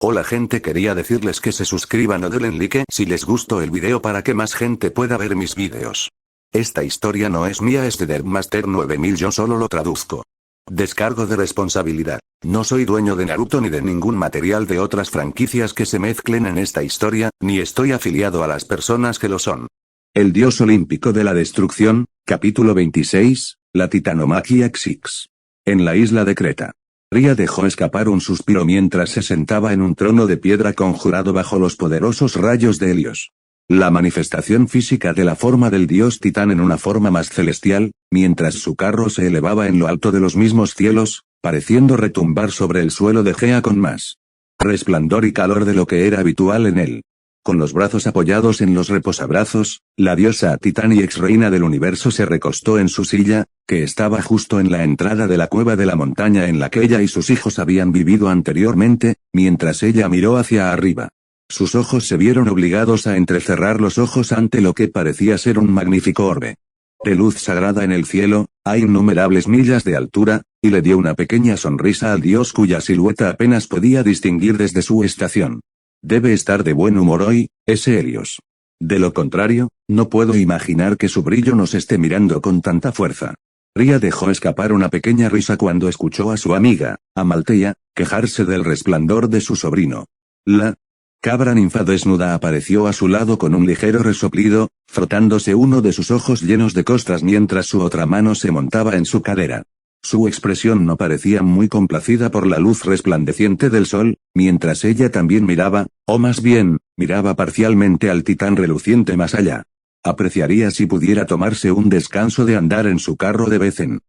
Hola gente, quería decirles que se suscriban o denle like si les gustó el video para que más gente pueda ver mis videos. Esta historia no es mía, es de Deadmaster 9000, yo solo lo traduzco. Descargo de responsabilidad. No soy dueño de Naruto ni de ningún material de otras franquicias que se mezclen en esta historia, ni estoy afiliado a las personas que lo son. El dios olímpico de la destrucción, capítulo 26, la titanomaquia Xix. En la isla de Creta. Ria dejó escapar un suspiro mientras se sentaba en un trono de piedra conjurado bajo los poderosos rayos de Helios. La manifestación física de la forma del dios Titán en una forma más celestial, mientras su carro se elevaba en lo alto de los mismos cielos, pareciendo retumbar sobre el suelo de Gea con más resplandor y calor de lo que era habitual en él. Con los brazos apoyados en los reposabrazos, la diosa Titán y ex reina del universo se recostó en su silla, que estaba justo en la entrada de la cueva de la montaña en la que ella y sus hijos habían vivido anteriormente, mientras ella miró hacia arriba. Sus ojos se vieron obligados a entrecerrar los ojos ante lo que parecía ser un magnífico orbe de luz sagrada en el cielo, a innumerables millas de altura, y le dio una pequeña sonrisa al dios cuya silueta apenas podía distinguir desde su estación. Debe estar de buen humor hoy, ese Helios. De lo contrario, no puedo imaginar que su brillo nos esté mirando con tanta fuerza. Ria dejó escapar una pequeña risa cuando escuchó a su amiga, Amaltea, quejarse del resplandor de su sobrino. La cabra ninfa desnuda apareció a su lado con un ligero resoplido, frotándose uno de sus ojos llenos de costras mientras su otra mano se montaba en su cadera. Su expresión no parecía muy complacida por la luz resplandeciente del sol, mientras ella también miraba, o más bien, miraba parcialmente al titán reluciente más allá. Apreciaría si pudiera tomarse un descanso de andar en su carro de vez en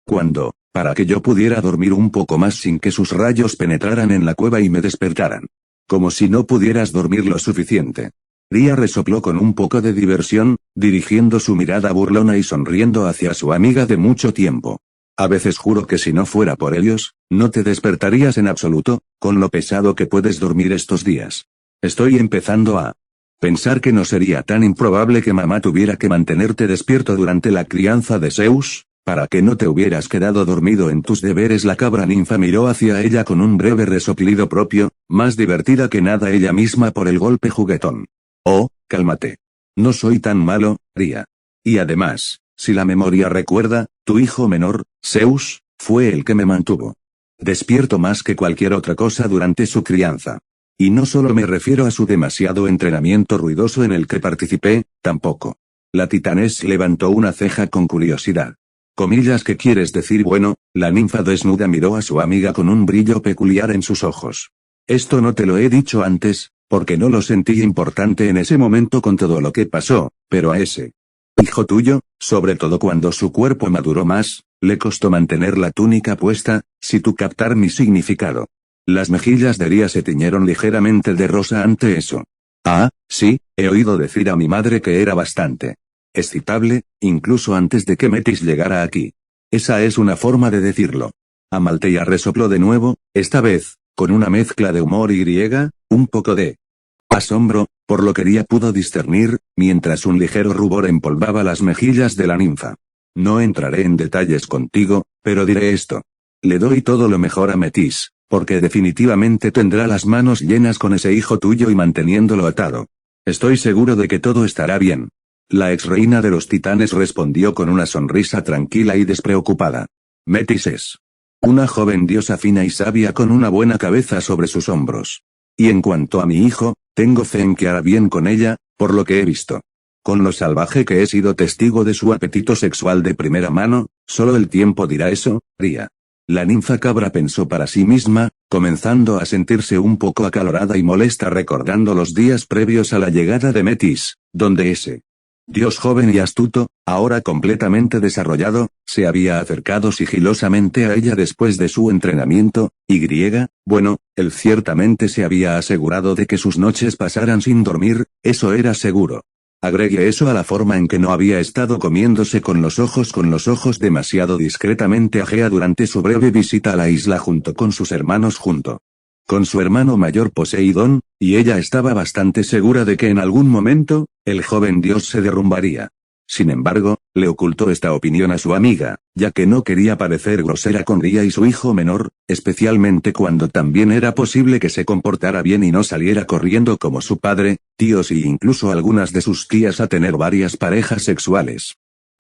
cuando, para que yo pudiera dormir un poco más sin que sus rayos penetraran en la cueva y me despertaran. Como si no pudieras dormir lo suficiente. Ria resopló con un poco de diversión, dirigiendo su mirada burlona y sonriendo hacia su amiga de mucho tiempo. A veces juro que si no fuera por ellos, no te despertarías en absoluto, con lo pesado que puedes dormir estos días. Estoy empezando a pensar que no sería tan improbable que mamá tuviera que mantenerte despierto durante la crianza de Zeus, para que no te hubieras quedado dormido en tus deberes. La cabra ninfa miró hacia ella con un breve resoplido propio, más divertida que nada ella misma por el golpe juguetón. Oh, cálmate. No soy tan malo, Ria. Y además, si la memoria recuerda, tu hijo menor, Zeus, fue el que me mantuvo despierto más que cualquier otra cosa durante su crianza. Y no solo me refiero a su demasiado entrenamiento ruidoso en el que participé, tampoco. La titanés levantó una ceja con curiosidad. Comillas, ¿qué quieres decir? Bueno, la ninfa desnuda miró a su amiga con un brillo peculiar en sus ojos. Esto no te lo he dicho antes, porque no lo sentí importante en ese momento con todo lo que pasó, pero a ese hijo tuyo, sobre todo cuando su cuerpo maduró más, le costó mantener la túnica puesta, si tú captar mi significado. Las mejillas de Ria se tiñeron ligeramente de rosa ante eso. Ah, sí, he oído decir a mi madre que era bastante excitable, incluso antes de que Metis llegara aquí. Esa es una forma de decirlo. Amaltea resopló de nuevo, esta vez, con una mezcla de humor y un poco de asombro, por lo que Ria pudo discernir, mientras un ligero rubor empolvaba las mejillas de la ninfa. No entraré en detalles contigo, pero diré esto. Le doy todo lo mejor a Metis, porque definitivamente tendrá las manos llenas con ese hijo tuyo y manteniéndolo atado. Estoy seguro de que todo estará bien. La ex reina de los titanes respondió con una sonrisa tranquila y despreocupada. Metis es una joven diosa fina y sabia con una buena cabeza sobre sus hombros. Y en cuanto a mi hijo, tengo fe en que hará bien con ella, por lo que he visto. Con lo salvaje que he sido testigo de su apetito sexual de primera mano, solo el tiempo dirá eso, Ria. La ninfa cabra pensó para sí misma, comenzando a sentirse un poco acalorada y molesta recordando los días previos a la llegada de Metis, donde ese dios joven y astuto, ahora completamente desarrollado, se había acercado sigilosamente a ella después de su entrenamiento, bueno, él ciertamente se había asegurado de que sus noches pasaran sin dormir, eso era seguro. Agregue eso a la forma en que no había estado comiéndose con los ojos demasiado discretamente a Gea durante su breve visita a la isla junto con sus hermanos con su hermano mayor Poseidón, y ella estaba bastante segura de que en algún momento, el joven dios se derrumbaría. Sin embargo, le ocultó esta opinión a su amiga, ya que no quería parecer grosera con Ria y su hijo menor, especialmente cuando también era posible que se comportara bien y no saliera corriendo como su padre, tíos y incluso algunas de sus tías a tener varias parejas sexuales.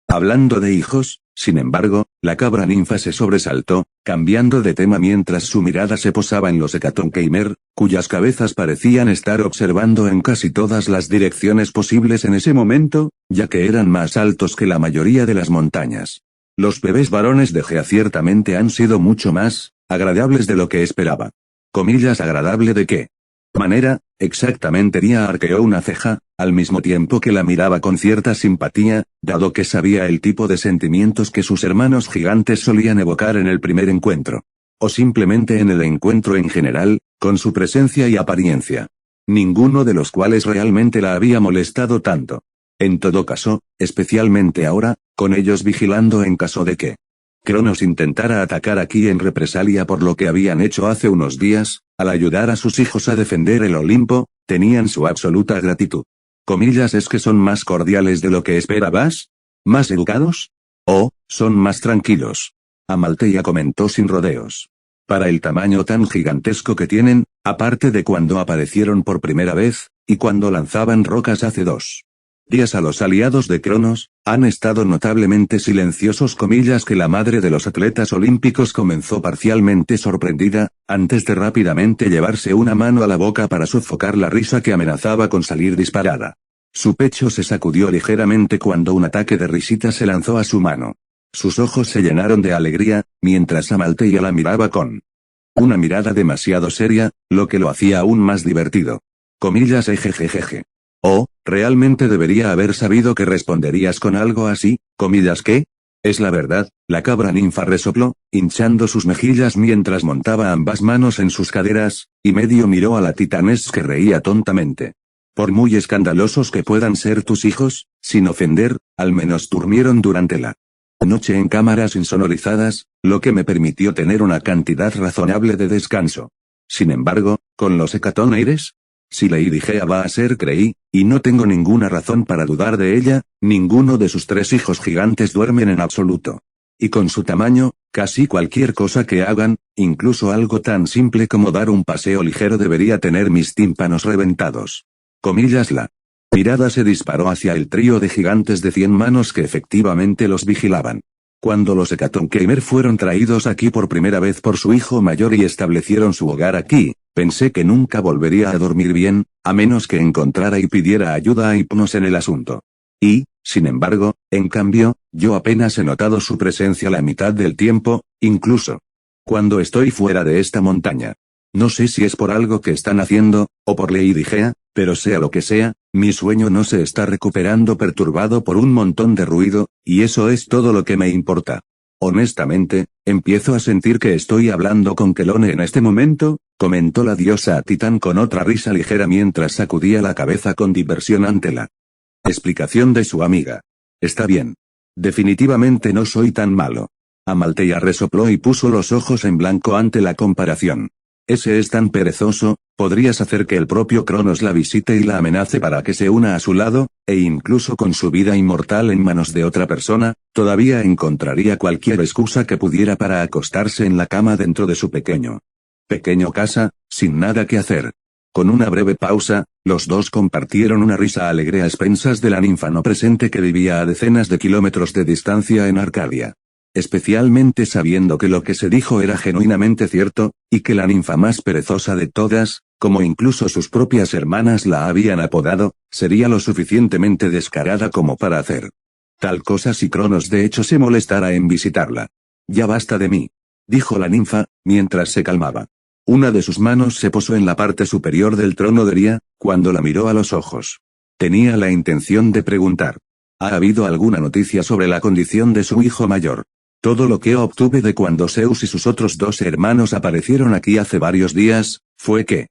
Hablando de hijos, sin embargo, la cabra ninfa se sobresaltó, cambiando de tema mientras su mirada se posaba en los Hecatonkeimer, cuyas cabezas parecían estar observando en casi todas las direcciones posibles en ese momento, ya que eran más altos que la mayoría de las montañas. Los bebés varones de Gea ciertamente han sido mucho más agradables de lo que esperaba. Comillas, ¿agradable de qué manera? Exactamente. Ria arqueó una ceja, al mismo tiempo que la miraba con cierta simpatía, dado que sabía el tipo de sentimientos que sus hermanos gigantes solían evocar en el primer encuentro. O simplemente en el encuentro en general, con su presencia y apariencia. Ninguno de los cuales realmente la había molestado tanto. En todo caso, especialmente ahora, con ellos vigilando en caso de que Cronos intentara atacar aquí en represalia por lo que habían hecho hace unos días, al ayudar a sus hijos a defender el Olimpo, tenían su absoluta gratitud. Comillas, ¿es que son más cordiales de lo que esperabas? ¿Más educados? ¿O, son más tranquilos? Amalthea comentó sin rodeos. Para el tamaño tan gigantesco que tienen, aparte de cuando aparecieron por primera vez, y cuando lanzaban rocas hace 2 días a los aliados de Cronos, han estado notablemente silenciosos. Comillas, que la madre de los atletas olímpicos comenzó parcialmente sorprendida, antes de rápidamente llevarse una mano a la boca para sofocar la risa que amenazaba con salir disparada. Su pecho se sacudió ligeramente cuando un ataque de risita se lanzó a su mano. Sus ojos se llenaron de alegría, mientras Amalthea la miraba con una mirada demasiado seria, lo que lo hacía aún más divertido. Comillas, ejejejeje. Oh, realmente debería haber sabido que responderías con algo así, comillas, ¿qué? Es la verdad, la cabra ninfa resopló, hinchando sus mejillas mientras montaba ambas manos en sus caderas, y medio miró a la titanés que reía tontamente. Por muy escandalosos que puedan ser tus hijos, sin ofender, al menos durmieron durante la noche en cámaras insonorizadas, lo que me permitió tener una cantidad razonable de descanso. Sin embargo, con los Hecatoneires, si Lady Gea va a ser Creí, y no tengo ninguna razón para dudar de ella, ninguno de sus 3 hijos gigantes duermen en absoluto. Y con su tamaño, casi cualquier cosa que hagan, incluso algo tan simple como dar un paseo ligero debería tener mis tímpanos reventados. Comillas, la mirada se disparó hacia el trío de gigantes de 100 manos que efectivamente los vigilaban. Cuando los Hecatonkeimer fueron traídos aquí por primera vez por su hijo mayor y establecieron su hogar aquí, pensé que nunca volvería a dormir bien, a menos que encontrara y pidiera ayuda a Hipnos en el asunto. Y, sin embargo, en cambio, yo apenas he notado su presencia la mitad del tiempo, incluso cuando estoy fuera de esta montaña. No sé si es por algo que están haciendo, o por Lady Gea, pero sea lo que sea, mi sueño no se está recuperando perturbado por un montón de ruido, y eso es todo lo que me importa. Honestamente, empiezo a sentir que estoy hablando con Kelone en este momento, comentó la diosa a Titán con otra risa ligera mientras sacudía la cabeza con diversión ante la explicación de su amiga. Está bien. Definitivamente no soy tan malo. Amalthea resopló y puso los ojos en blanco ante la comparación. Ese es tan perezoso, podrías hacer que el propio Cronos la visite y la amenace para que se una a su lado, e incluso con su vida inmortal en manos de otra persona, todavía encontraría cualquier excusa que pudiera para acostarse en la cama dentro de su pequeño casa, sin nada que hacer. Con una breve pausa, los dos compartieron una risa alegre a expensas de la ninfa no presente que vivía a decenas de kilómetros de distancia en Arcadia. Especialmente sabiendo que lo que se dijo era genuinamente cierto, y que la ninfa más perezosa de todas, como incluso sus propias hermanas la habían apodado, sería lo suficientemente descarada como para hacer tal cosa si Cronos de hecho se molestara en visitarla. Ya basta de mí, dijo la ninfa, mientras se calmaba. Una de sus manos se posó en la parte superior del trono de Ria, cuando la miró a los ojos. Tenía la intención de preguntar: ¿ha habido alguna noticia sobre la condición de su hijo mayor? Todo lo que obtuve de cuando Zeus y sus otros 2 hermanos aparecieron aquí hace varios días, fue que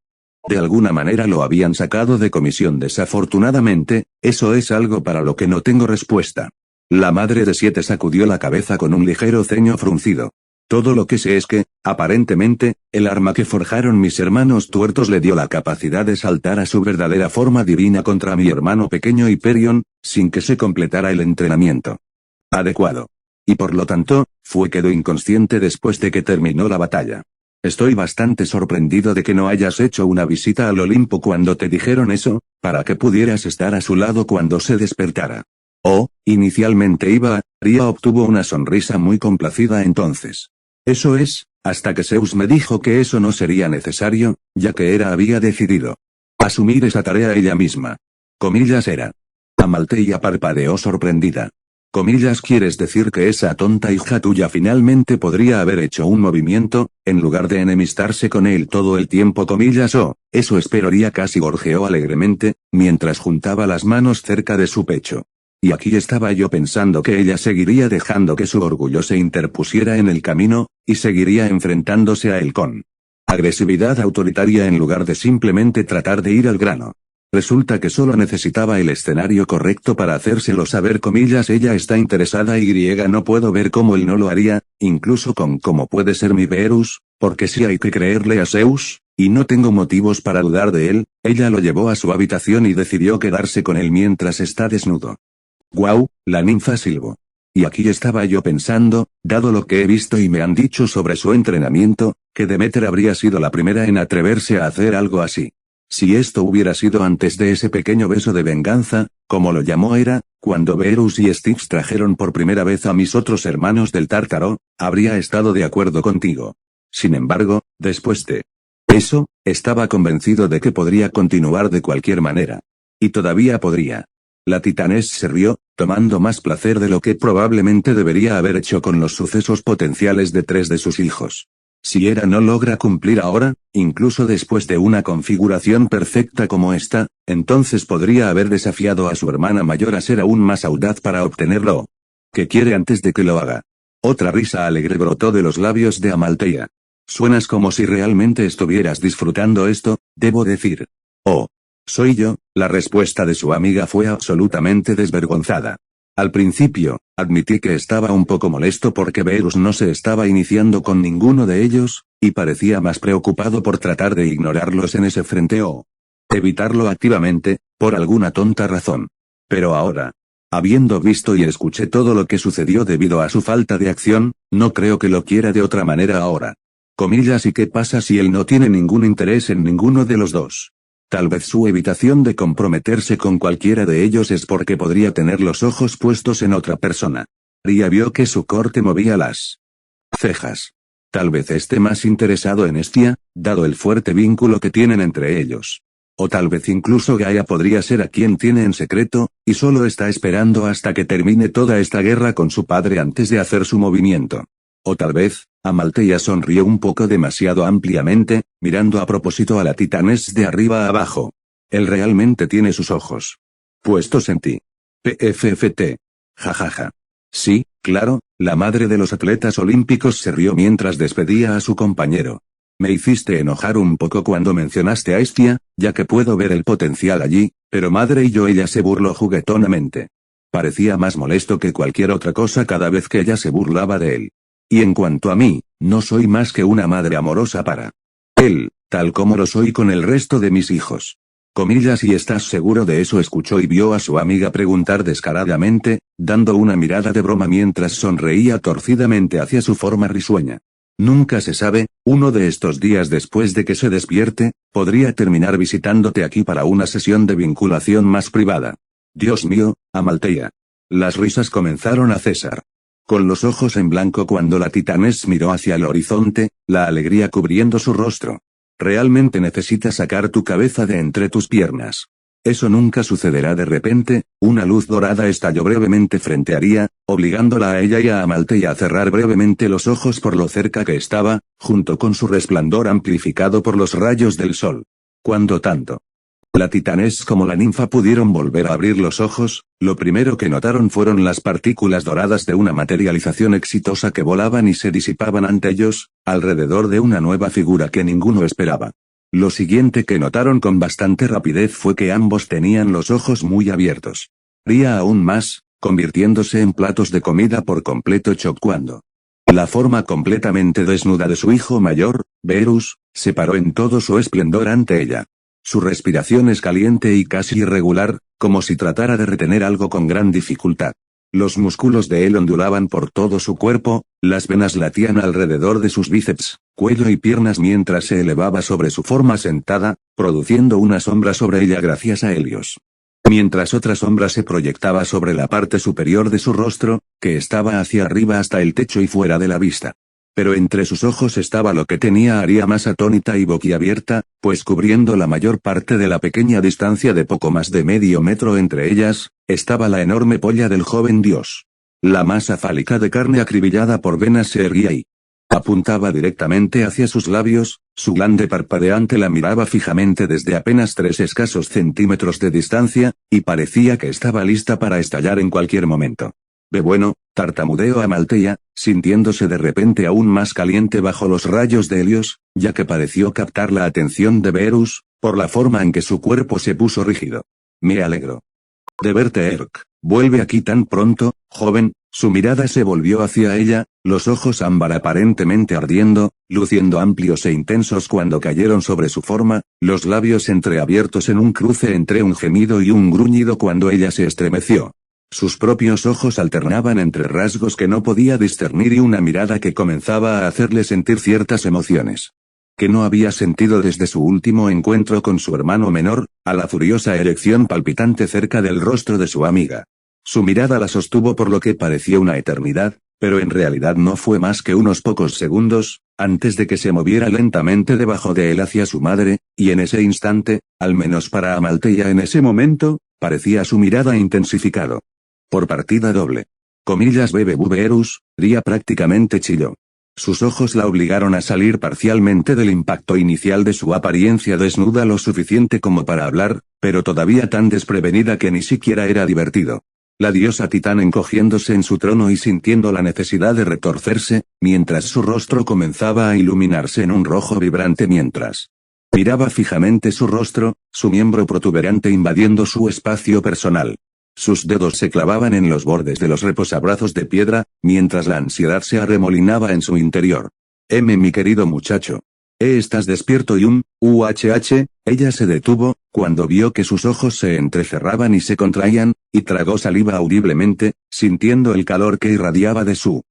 de alguna manera lo habían sacado de comisión. Desafortunadamente, eso es algo para lo que no tengo respuesta. La madre de 7 sacudió la cabeza con un ligero ceño fruncido. Todo lo que sé es que, aparentemente, el arma que forjaron mis hermanos tuertos le dio la capacidad de saltar a su verdadera forma divina contra mi hermano pequeño Hyperion, sin que se completara el entrenamiento adecuado. Y por lo tanto, quedó inconsciente después de que terminó la batalla. Estoy bastante sorprendido de que no hayas hecho una visita al Olimpo cuando te dijeron eso, para que pudieras estar a su lado cuando se despertara. Oh, inicialmente iba, Ria obtuvo una sonrisa muy complacida entonces. Eso es, hasta que Zeus me dijo que eso no sería necesario, ya que Hera había decidido asumir esa tarea ella misma. Comillas Hera. Amalthea parpadeó sorprendida. Comillas, ¿quieres decir que esa tonta hija tuya finalmente podría haber hecho un movimiento, en lugar de enemistarse con él todo el tiempo? Comillas, oh, eso espero. Ria casi gorjeó alegremente, mientras juntaba las manos cerca de su pecho. Y aquí estaba yo pensando que ella seguiría dejando que su orgullo se interpusiera en el camino, y seguiría enfrentándose a él con agresividad autoritaria en lugar de simplemente tratar de ir al grano. Resulta que solo necesitaba el escenario correcto para hacérselo saber. Comillas, ella está interesada y no puedo ver cómo él no lo haría, incluso con cómo puede ser mi Verus, porque si hay que creerle a Zeus, y no tengo motivos para dudar de él, ella lo llevó a su habitación y decidió quedarse con él mientras está desnudo. Guau, la ninfa silbó. Y aquí estaba yo pensando, dado lo que he visto y me han dicho sobre su entrenamiento, que Demeter habría sido la primera en atreverse a hacer algo así. Si esto hubiera sido antes de ese pequeño beso de venganza, como lo llamó Hera, cuando Verus y Styx trajeron por primera vez a mis otros hermanos del Tártaro, habría estado de acuerdo contigo. Sin embargo, después de eso, estaba convencido de que podría continuar de cualquier manera. Y todavía podría. La titanés se rió, tomando más placer de lo que probablemente debería haber hecho con los sucesos potenciales de 3 de sus hijos. Si Hera no logra cumplir ahora, incluso después de una configuración perfecta como esta, entonces podría haber desafiado a su hermana mayor a ser aún más audaz para obtenerlo que quiere antes de que lo haga. Otra risa alegre brotó de los labios de Amalthea. Suenas como si realmente estuvieras disfrutando esto, debo decir. Oh. Soy yo, la respuesta de su amiga fue absolutamente desvergonzada. Al principio, admití que estaba un poco molesto porque Verus no se estaba iniciando con ninguno de ellos, y parecía más preocupado por tratar de ignorarlos en ese frente o evitarlo activamente, por alguna tonta razón. Pero ahora, habiendo visto y escuché todo lo que sucedió debido a su falta de acción, no creo que lo quiera de otra manera ahora. Comillas, ¿y qué pasa si él no tiene ningún interés en ninguno de los dos? Tal vez su evitación de comprometerse con cualquiera de ellos es porque podría tener los ojos puestos en otra persona. Ria vio que su corte movía las cejas. Tal vez esté más interesado en Hestia, dado el fuerte vínculo que tienen entre ellos. O tal vez incluso Gaia podría ser a quien tiene en secreto, y solo está esperando hasta que termine toda esta guerra con su padre antes de hacer su movimiento. O tal vez, Amalthea sonrió un poco demasiado ampliamente, mirando a propósito a la titanés de arriba a abajo. Él realmente tiene sus ojos puestos en ti. PFFT. Jajaja. Sí, claro, la madre de los atletas olímpicos se rió mientras despedía a su compañero. Me hiciste enojar un poco cuando mencionaste a Hestia, ya que puedo ver el potencial allí, pero madre y yo. Ella se burló juguetonamente. Parecía más molesto que cualquier otra cosa cada vez que ella se burlaba de él. Y en cuanto a mí, no soy más que una madre amorosa para él, tal como lo soy con el resto de mis hijos. Comillas, ¿y estás seguro de eso? Escuchó y vio a su amiga preguntar descaradamente, dando una mirada de broma mientras sonreía torcidamente hacia su forma risueña. Nunca se sabe, uno de estos días después de que se despierte, podría terminar visitándote aquí para una sesión de vinculación más privada. Dios mío, Amalthea. Las risas comenzaron a cesar. Con los ojos en blanco cuando la titanés miró hacia el horizonte, la alegría cubriendo su rostro. Realmente necesitas sacar tu cabeza de entre tus piernas. Eso nunca sucederá de repente. Una luz dorada estalló brevemente frente a Ria, obligándola a ella y a Amalthea a cerrar brevemente los ojos por lo cerca que estaba, junto con su resplandor amplificado por los rayos del sol. Cuando tanto la titanés como la ninfa pudieron volver a abrir los ojos, lo primero que notaron fueron las partículas doradas de una materialización exitosa que volaban y se disipaban ante ellos, alrededor de una nueva figura que ninguno esperaba. Lo siguiente que notaron con bastante rapidez fue que ambos tenían los ojos muy abiertos. Ria aún más, convirtiéndose en platos de comida por completo shock cuando La forma completamente desnuda de su hijo mayor, Verus, se paró en todo su esplendor ante ella. Su respiración es caliente y casi irregular, como si tratara de retener algo con gran dificultad. Los músculos de él ondulaban por todo su cuerpo, las venas latían alrededor de sus bíceps, cuello y piernas mientras se elevaba sobre su forma sentada, produciendo una sombra sobre ella gracias a Helios. Mientras otra sombra se proyectaba sobre la parte superior de su rostro, que estaba hacia arriba hasta el techo y fuera de la vista. Pero entre sus ojos estaba lo que tenía a Aria más atónita y boquiabierta, pues cubriendo la mayor parte de la pequeña distancia de poco más de medio metro entre ellas, estaba la enorme polla del joven dios. La masa fálica de carne acribillada por venas se erguía y apuntaba directamente hacia sus labios, su glande parpadeante la miraba fijamente desde apenas 3 escasos centímetros de distancia, y parecía que estaba lista para estallar en cualquier momento. Bueno, tartamudeó Amaltea, sintiéndose de repente aún más caliente bajo los rayos de Helios, ya que pareció captar la atención de Verus, por la forma en que su cuerpo se puso rígido. Me alegro de verte, Erk. Vuelve aquí tan pronto, joven. Su mirada se volvió hacia ella, los ojos ámbar aparentemente ardiendo, luciendo amplios e intensos cuando cayeron sobre su forma, los labios entreabiertos en un cruce entre un gemido y un gruñido cuando ella se estremeció. Sus propios ojos alternaban entre rasgos que no podía discernir y una mirada que comenzaba a hacerle sentir ciertas emociones que no había sentido desde su último encuentro con su hermano menor, a la furiosa erección palpitante cerca del rostro de su amiga. Su mirada la sostuvo por lo que parecía una eternidad, pero en realidad no fue más que unos pocos segundos, antes de que se moviera lentamente debajo de él hacia su madre, y en ese instante, al menos para Amaltea en ese momento, parecía su mirada intensificado. Por partida doble. Comillas bebe Verus, Ria prácticamente chilló. Sus ojos la obligaron a salir parcialmente del impacto inicial de su apariencia desnuda lo suficiente como para hablar, pero todavía tan desprevenida que ni siquiera era divertido. La diosa titán encogiéndose en su trono y sintiendo la necesidad de retorcerse, mientras su rostro comenzaba a iluminarse en un rojo vibrante mientras miraba fijamente su rostro, su miembro protuberante invadiendo su espacio personal. Sus dedos se clavaban en los bordes de los reposabrazos de piedra, mientras la ansiedad se arremolinaba en su interior. Mi querido muchacho. ¿Estás despierto? Y ella se detuvo, cuando vio que sus ojos se entrecerraban y se contraían, y tragó saliva audiblemente, sintiendo el calor que irradiaba de su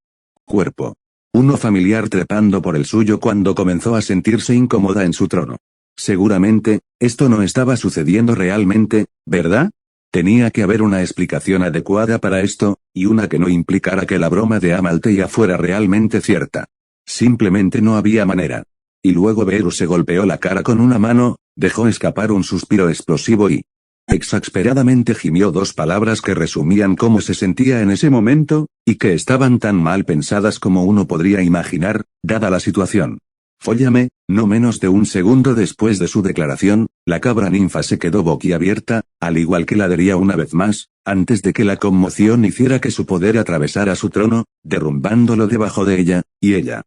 cuerpo. Uno familiar trepando por el suyo cuando comenzó a sentirse incómoda en su trono. Seguramente, esto no estaba sucediendo realmente, ¿verdad? Tenía que haber una explicación adecuada para esto, y una que no implicara que la broma de Amaltea fuera realmente cierta. Simplemente no había manera. Y luego Verus se golpeó la cara con una mano, dejó escapar un suspiro explosivo y exasperadamente gimió 2 palabras que resumían cómo se sentía en ese momento, y que estaban tan mal pensadas como uno podría imaginar, dada la situación. Fóllame. No menos de un segundo después de su declaración, la cabra ninfa se quedó boquiabierta, al igual que la de Ria una vez más, antes de que la conmoción hiciera que su poder atravesara su trono, derrumbándolo debajo de ella, y ella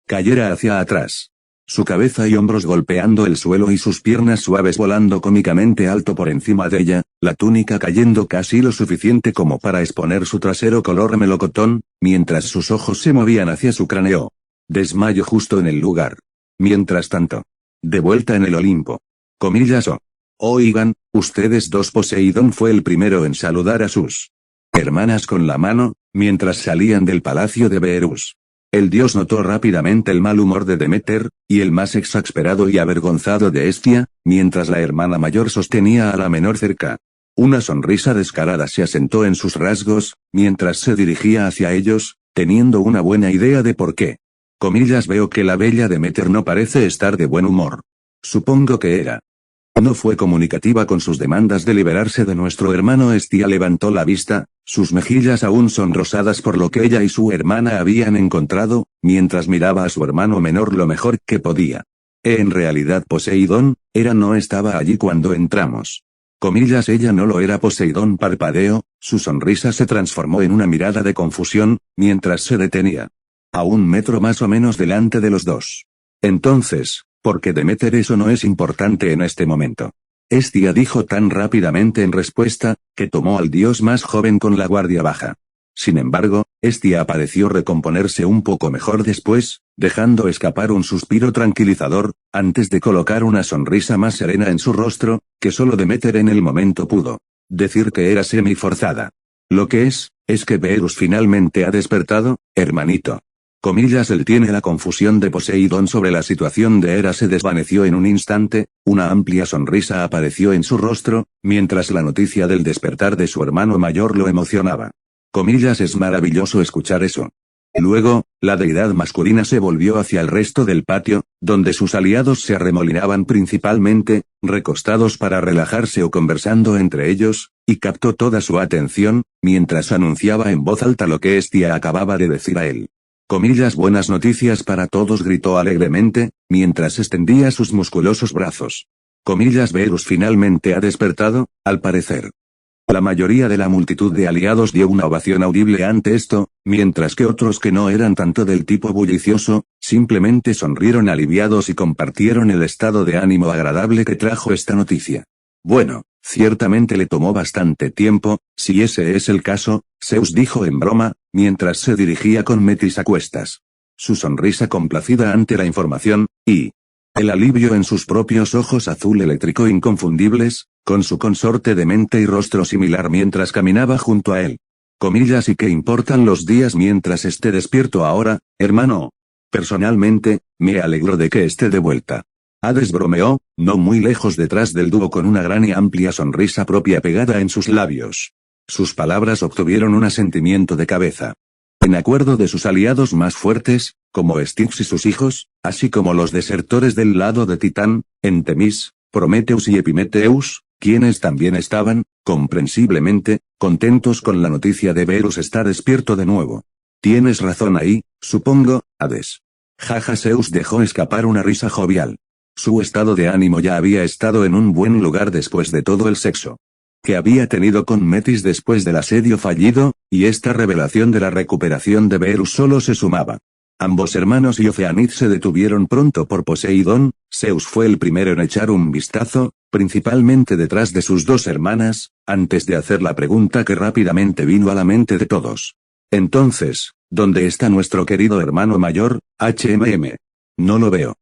cayera hacia atrás. Su cabeza y hombros golpeando el suelo y sus piernas suaves volando cómicamente alto por encima de ella, la túnica cayendo casi lo suficiente como para exponer su trasero color melocotón, mientras sus ojos se movían hacia su cráneo. Desmayo justo en el lugar. Mientras tanto, de vuelta en el Olimpo. Comillas oigan, ustedes dos. Poseidón fue el primero en saludar a sus hermanas con la mano, mientras salían del palacio de Verus. El dios notó rápidamente el mal humor de Demeter, y el más exasperado y avergonzado de Hestia, mientras la hermana mayor sostenía a la menor cerca. Una sonrisa descarada se asentó en sus rasgos, mientras se dirigía hacia ellos, teniendo una buena idea de por qué. Comillas veo que la bella Demeter no parece estar de buen humor. Supongo que era. No fue comunicativa con sus demandas de liberarse de nuestro hermano. Hestia levantó la vista, sus mejillas aún sonrosadas por lo que ella y su hermana habían encontrado, mientras miraba a su hermano menor lo mejor que podía. En realidad Poseidón, no estaba allí cuando entramos. Comillas ella no lo era. Poseidón parpadeó, su sonrisa se transformó en una mirada de confusión, mientras se detenía. A 1 metro más o menos delante de los dos. Entonces, ¿por qué Demeter? Eso no es importante en este momento. Hestia dijo tan rápidamente en respuesta, que tomó al dios más joven con la guardia baja. Sin embargo, Estia pareció recomponerse un poco mejor después, dejando escapar un suspiro tranquilizador, antes de colocar una sonrisa más serena en su rostro, que solo Demeter en el momento pudo decir que era semi-forzada. Lo que es que Beerus finalmente ha despertado, hermanito. Comillas, él tiene la confusión de Poseidón sobre la situación de Hera se desvaneció en un instante, una amplia sonrisa apareció en su rostro, mientras la noticia del despertar de su hermano mayor lo emocionaba. Comillas, es maravilloso escuchar eso. Luego, la deidad masculina se volvió hacia el resto del patio, donde sus aliados se arremolinaban principalmente, recostados para relajarse o conversando entre ellos, y captó toda su atención, mientras anunciaba en voz alta lo que Estia acababa de decir a él. Comillas, buenas noticias para todos, gritó alegremente, mientras extendía sus musculosos brazos. Comillas, Beerus finalmente ha despertado, al parecer. La mayoría de la multitud de aliados dio una ovación audible ante esto, mientras que otros que no eran tanto del tipo bullicioso, simplemente sonrieron aliviados y compartieron el estado de ánimo agradable que trajo esta noticia. Bueno, ciertamente le tomó bastante tiempo, si ese es el caso, Zeus dijo en broma, mientras se dirigía con Metis a cuestas. Su sonrisa complacida ante la información, y el alivio en sus propios ojos azul eléctrico inconfundibles, con su consorte de mente y rostro similar mientras caminaba junto a él. Comillas, ¿y qué importan los días mientras esté despierto ahora, hermano? Personalmente, me alegro de que esté de vuelta. Hades bromeó, no muy lejos detrás del dúo con una gran y amplia sonrisa propia pegada en sus labios. Sus palabras obtuvieron un asentimiento de cabeza. En acuerdo de sus aliados más fuertes, como Styx y sus hijos, así como los desertores del lado de Titán, en Temis, Prometheus y Epimetheus, quienes también estaban, comprensiblemente, contentos con la noticia de Beerus estar despierto de nuevo. Tienes razón ahí, supongo, Hades. Jaja, Zeus dejó escapar una risa jovial. Su estado de ánimo ya había estado en un buen lugar después de todo el sexo que había tenido con Metis después del asedio fallido, y esta revelación de la recuperación de Beerus solo se sumaba. Ambos hermanos y Oceanid se detuvieron pronto por Poseidón. Zeus fue el primero en echar un vistazo, principalmente detrás de sus dos hermanas, antes de hacer la pregunta que rápidamente vino a la mente de todos. Entonces, ¿dónde está nuestro querido hermano mayor, HMM? No lo veo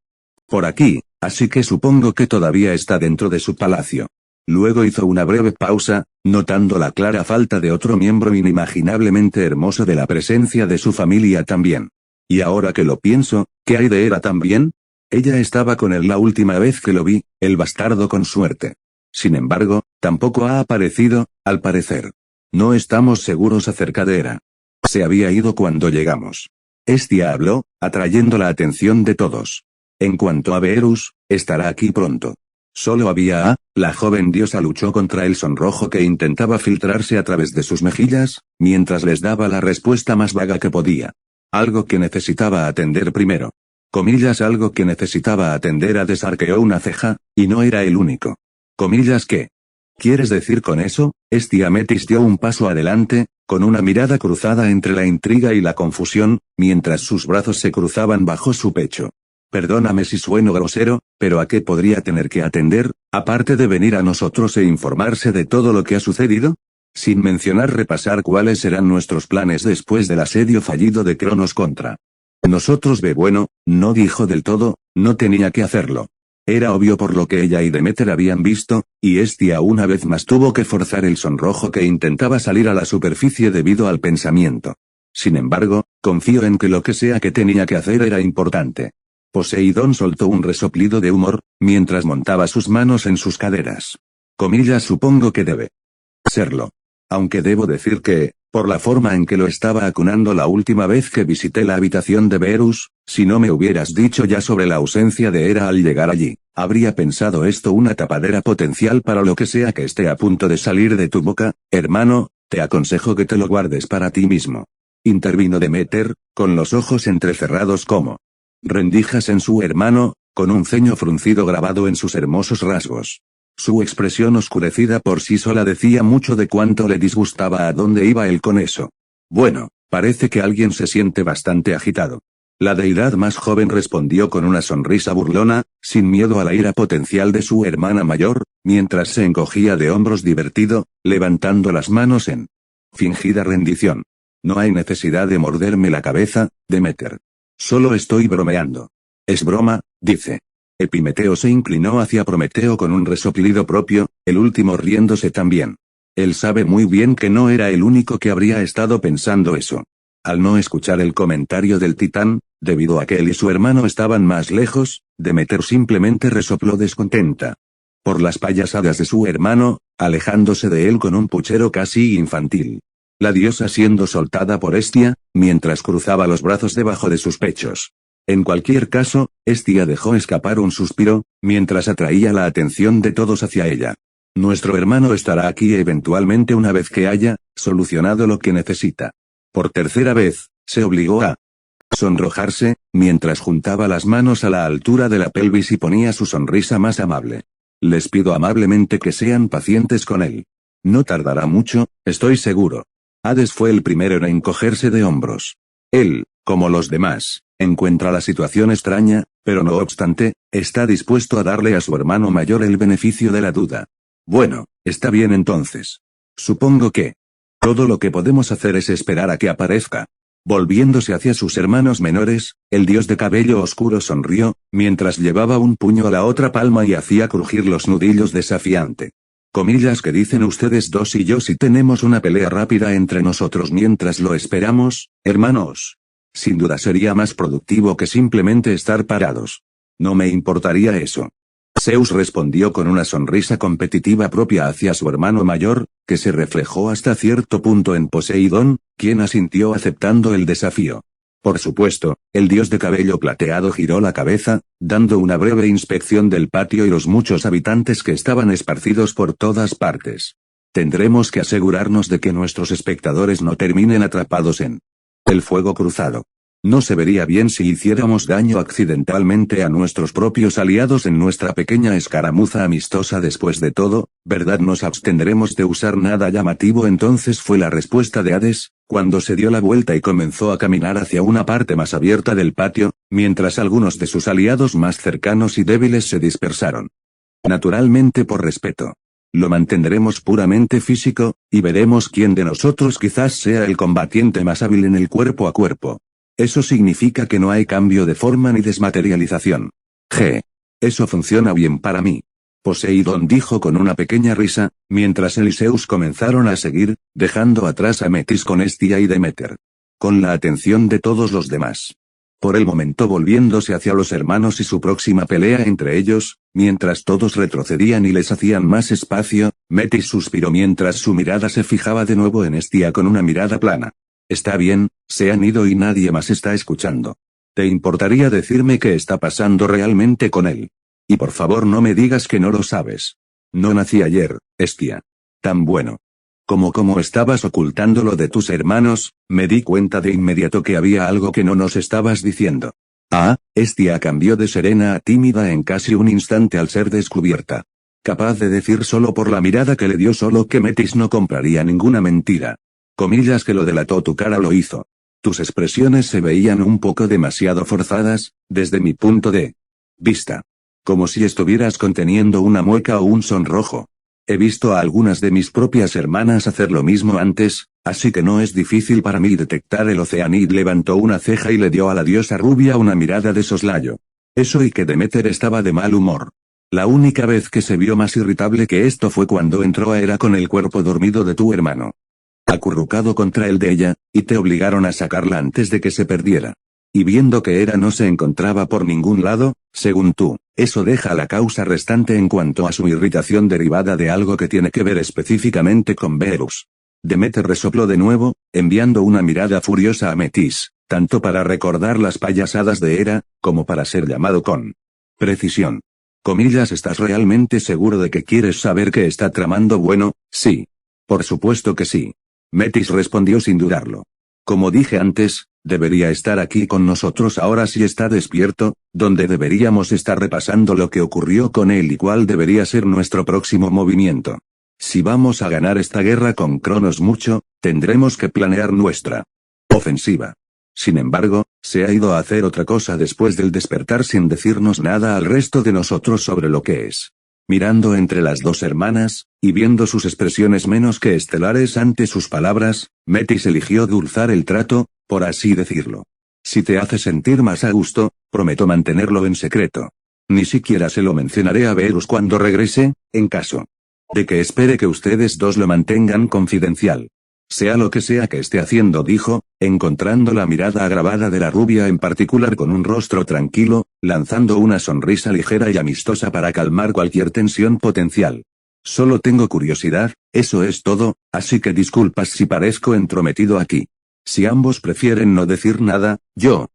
por aquí, así que supongo que todavía está dentro de su palacio. Luego hizo una breve pausa, notando la clara falta de otro miembro inimaginablemente hermoso de la presencia de su familia también. Y ahora que lo pienso, ¿qué hay de Hera también? Ella estaba con él la última vez que lo vi, el bastardo con suerte. Sin embargo, tampoco ha aparecido, al parecer. No estamos seguros acerca de Hera. Se había ido cuando llegamos. Estia habló, atrayendo la atención de todos. En cuanto a Beerus, estará aquí pronto. Solo había la joven diosa luchó contra el sonrojo que intentaba filtrarse a través de sus mejillas, mientras les daba la respuesta más vaga que podía. Algo que necesitaba atender primero. Comillas, algo que necesitaba atender. A desarqueó una ceja, y no era el único. Comillas, ¿qué quieres decir con eso? Estia Metis dio un paso adelante, con una mirada cruzada entre la intriga y la confusión, mientras sus brazos se cruzaban bajo su pecho. Perdóname si sueno grosero, pero ¿a qué podría tener que atender, aparte de venir a nosotros e informarse de todo lo que ha sucedido? Sin mencionar repasar cuáles serán nuestros planes después del asedio fallido de Cronos contra nosotros. Bueno, no dijo del todo, no tenía que hacerlo. Era obvio por lo que ella y Demeter habían visto, y Estia una vez más tuvo que forzar el sonrojo que intentaba salir a la superficie debido al pensamiento. Sin embargo, confío en que lo que sea que tenía que hacer era importante. Poseidón soltó un resoplido de humor, mientras montaba sus manos en sus caderas. Comillas, supongo que debe serlo. Aunque debo decir que, por la forma en que lo estaba acunando la última vez que visité la habitación de Beerus, si no me hubieras dicho ya sobre la ausencia de Hera al llegar allí, habría pensado esto una tapadera potencial para lo que sea que esté a punto de salir de tu boca, hermano, te aconsejo que te lo guardes para ti mismo. Intervino Demeter, con los ojos entrecerrados como rendijas en su hermano, con un ceño fruncido grabado en sus hermosos rasgos. Su expresión oscurecida por sí sola decía mucho de cuánto le disgustaba a dónde iba él con eso. Bueno, parece que alguien se siente bastante agitado. La deidad más joven respondió con una sonrisa burlona, sin miedo a la ira potencial de su hermana mayor, mientras se encogía de hombros divertido, levantando las manos en fingida rendición. No hay necesidad de morderme la cabeza, Demeter. Solo estoy bromeando. Es broma, dice. Epimeteo se inclinó hacia Prometeo con un resoplido propio, el último riéndose también. Él sabe muy bien que no era el único que habría estado pensando eso. Al no escuchar el comentario del titán, debido a que él y su hermano estaban más lejos, Demeter simplemente resopló descontenta. Por las payasadas de su hermano, alejándose de él con un puchero casi infantil. La diosa siendo soltada por Hestia, mientras cruzaba los brazos debajo de sus pechos. En cualquier caso, Hestia dejó escapar un suspiro, mientras atraía la atención de todos hacia ella. Nuestro hermano estará aquí eventualmente una vez que haya solucionado lo que necesita. Por tercera vez, se obligó a sonrojarse, mientras juntaba las manos a la altura de la pelvis y ponía su sonrisa más amable. Les pido amablemente que sean pacientes con él. No tardará mucho, estoy seguro. Hades fue el primero en encogerse de hombros. Él, como los demás, encuentra la situación extraña, pero no obstante, está dispuesto a darle a su hermano mayor el beneficio de la duda. Bueno, está bien entonces. Supongo que todo lo que podemos hacer es esperar a que aparezca. Volviéndose hacia sus hermanos menores, el dios de cabello oscuro sonrió, mientras llevaba un puño a la otra palma y hacía crujir los nudillos desafiante. Comillas que dicen ustedes dos y yo si tenemos una pelea rápida entre nosotros mientras lo esperamos, hermanos. Sin duda sería más productivo que simplemente estar parados. No me importaría eso. Zeus respondió con una sonrisa competitiva propia hacia su hermano mayor, que se reflejó hasta cierto punto en Poseidón, quien asintió aceptando el desafío. Por supuesto, el dios de cabello plateado giró la cabeza, dando una breve inspección del patio y los muchos habitantes que estaban esparcidos por todas partes. Tendremos que asegurarnos de que nuestros espectadores no terminen atrapados en el fuego cruzado. No se vería bien si hiciéramos daño accidentalmente a nuestros propios aliados en nuestra pequeña escaramuza amistosa después de todo, ¿verdad? Nos abstendremos de usar nada llamativo. Entonces fue la respuesta de Hades, cuando se dio la vuelta y comenzó a caminar hacia una parte más abierta del patio, mientras algunos de sus aliados más cercanos y débiles se dispersaron. Naturalmente por respeto. Lo mantendremos puramente físico, y veremos quién de nosotros quizás sea el combatiente más hábil en el cuerpo a cuerpo. Eso significa que no hay cambio de forma ni desmaterialización. Eso funciona bien para mí. Poseidón dijo con una pequeña risa, mientras él y Zeus comenzaron a seguir, dejando atrás a Metis con Hestia y Demeter. Con la atención de todos los demás. Por el momento volviéndose hacia los hermanos y su próxima pelea entre ellos, mientras todos retrocedían y les hacían más espacio, Metis suspiró mientras su mirada se fijaba de nuevo en Hestia con una mirada plana. Está bien, se han ido y nadie más está escuchando. ¿Te importaría decirme qué está pasando realmente con él? Y por favor no me digas que no lo sabes. No nací ayer, Hestia. Tan bueno. Como estabas ocultando lo de tus hermanos, me di cuenta de inmediato que había algo que no nos estabas diciendo. Hestia cambió de serena a tímida en casi un instante al ser descubierta. Capaz de decir solo por la mirada que le dio solo que Metis no compraría ninguna mentira. Comillas que lo delató tu cara lo hizo. Tus expresiones se veían un poco demasiado forzadas, desde mi punto de vista. Como si estuvieras conteniendo una mueca o un sonrojo. He visto a algunas de mis propias hermanas hacer lo mismo antes, así que no es difícil para mí detectar el Oceanid levantó una ceja y le dio a la diosa rubia una mirada de soslayo. Eso y que Demeter estaba de mal humor. La única vez que se vio más irritable que esto fue cuando entró a Hera con el cuerpo dormido de tu hermano. Acurrucado contra el de ella, y te obligaron a sacarla antes de que se perdiera. Y viendo que Hera no se encontraba por ningún lado, según tú, eso deja la causa restante en cuanto a su irritación derivada de algo que tiene que ver específicamente con Verus. Demeter resopló de nuevo, enviando una mirada furiosa a Metis, tanto para recordar las payasadas de Hera, como para ser llamado con precisión. Comillas, ¿estás realmente seguro de que quieres saber qué está tramando? Bueno, sí. Por supuesto que sí. Metis respondió sin dudarlo. Como dije antes, debería estar aquí con nosotros ahora si está despierto, donde deberíamos estar repasando lo que ocurrió con él y cuál debería ser nuestro próximo movimiento. Si vamos a ganar esta guerra con Cronos mucho, tendremos que planear nuestra ofensiva. Sin embargo, se ha ido a hacer otra cosa después del despertar sin decirnos nada al resto de nosotros sobre lo que es. Mirando entre las dos hermanas, y viendo sus expresiones menos que estelares ante sus palabras, Metis eligió dulzar el trato, por así decirlo. Si te hace sentir más a gusto, prometo mantenerlo en secreto. Ni siquiera se lo mencionaré a Verus cuando regrese, en caso de que espere que ustedes dos lo mantengan confidencial. Sea lo que sea que esté haciendo, dijo, encontrando la mirada agravada de la rubia en particular con un rostro tranquilo, lanzando una sonrisa ligera y amistosa para calmar cualquier tensión potencial. Solo tengo curiosidad, eso es todo, así que disculpas si parezco entrometido aquí. Si ambos prefieren no decir nada, yo.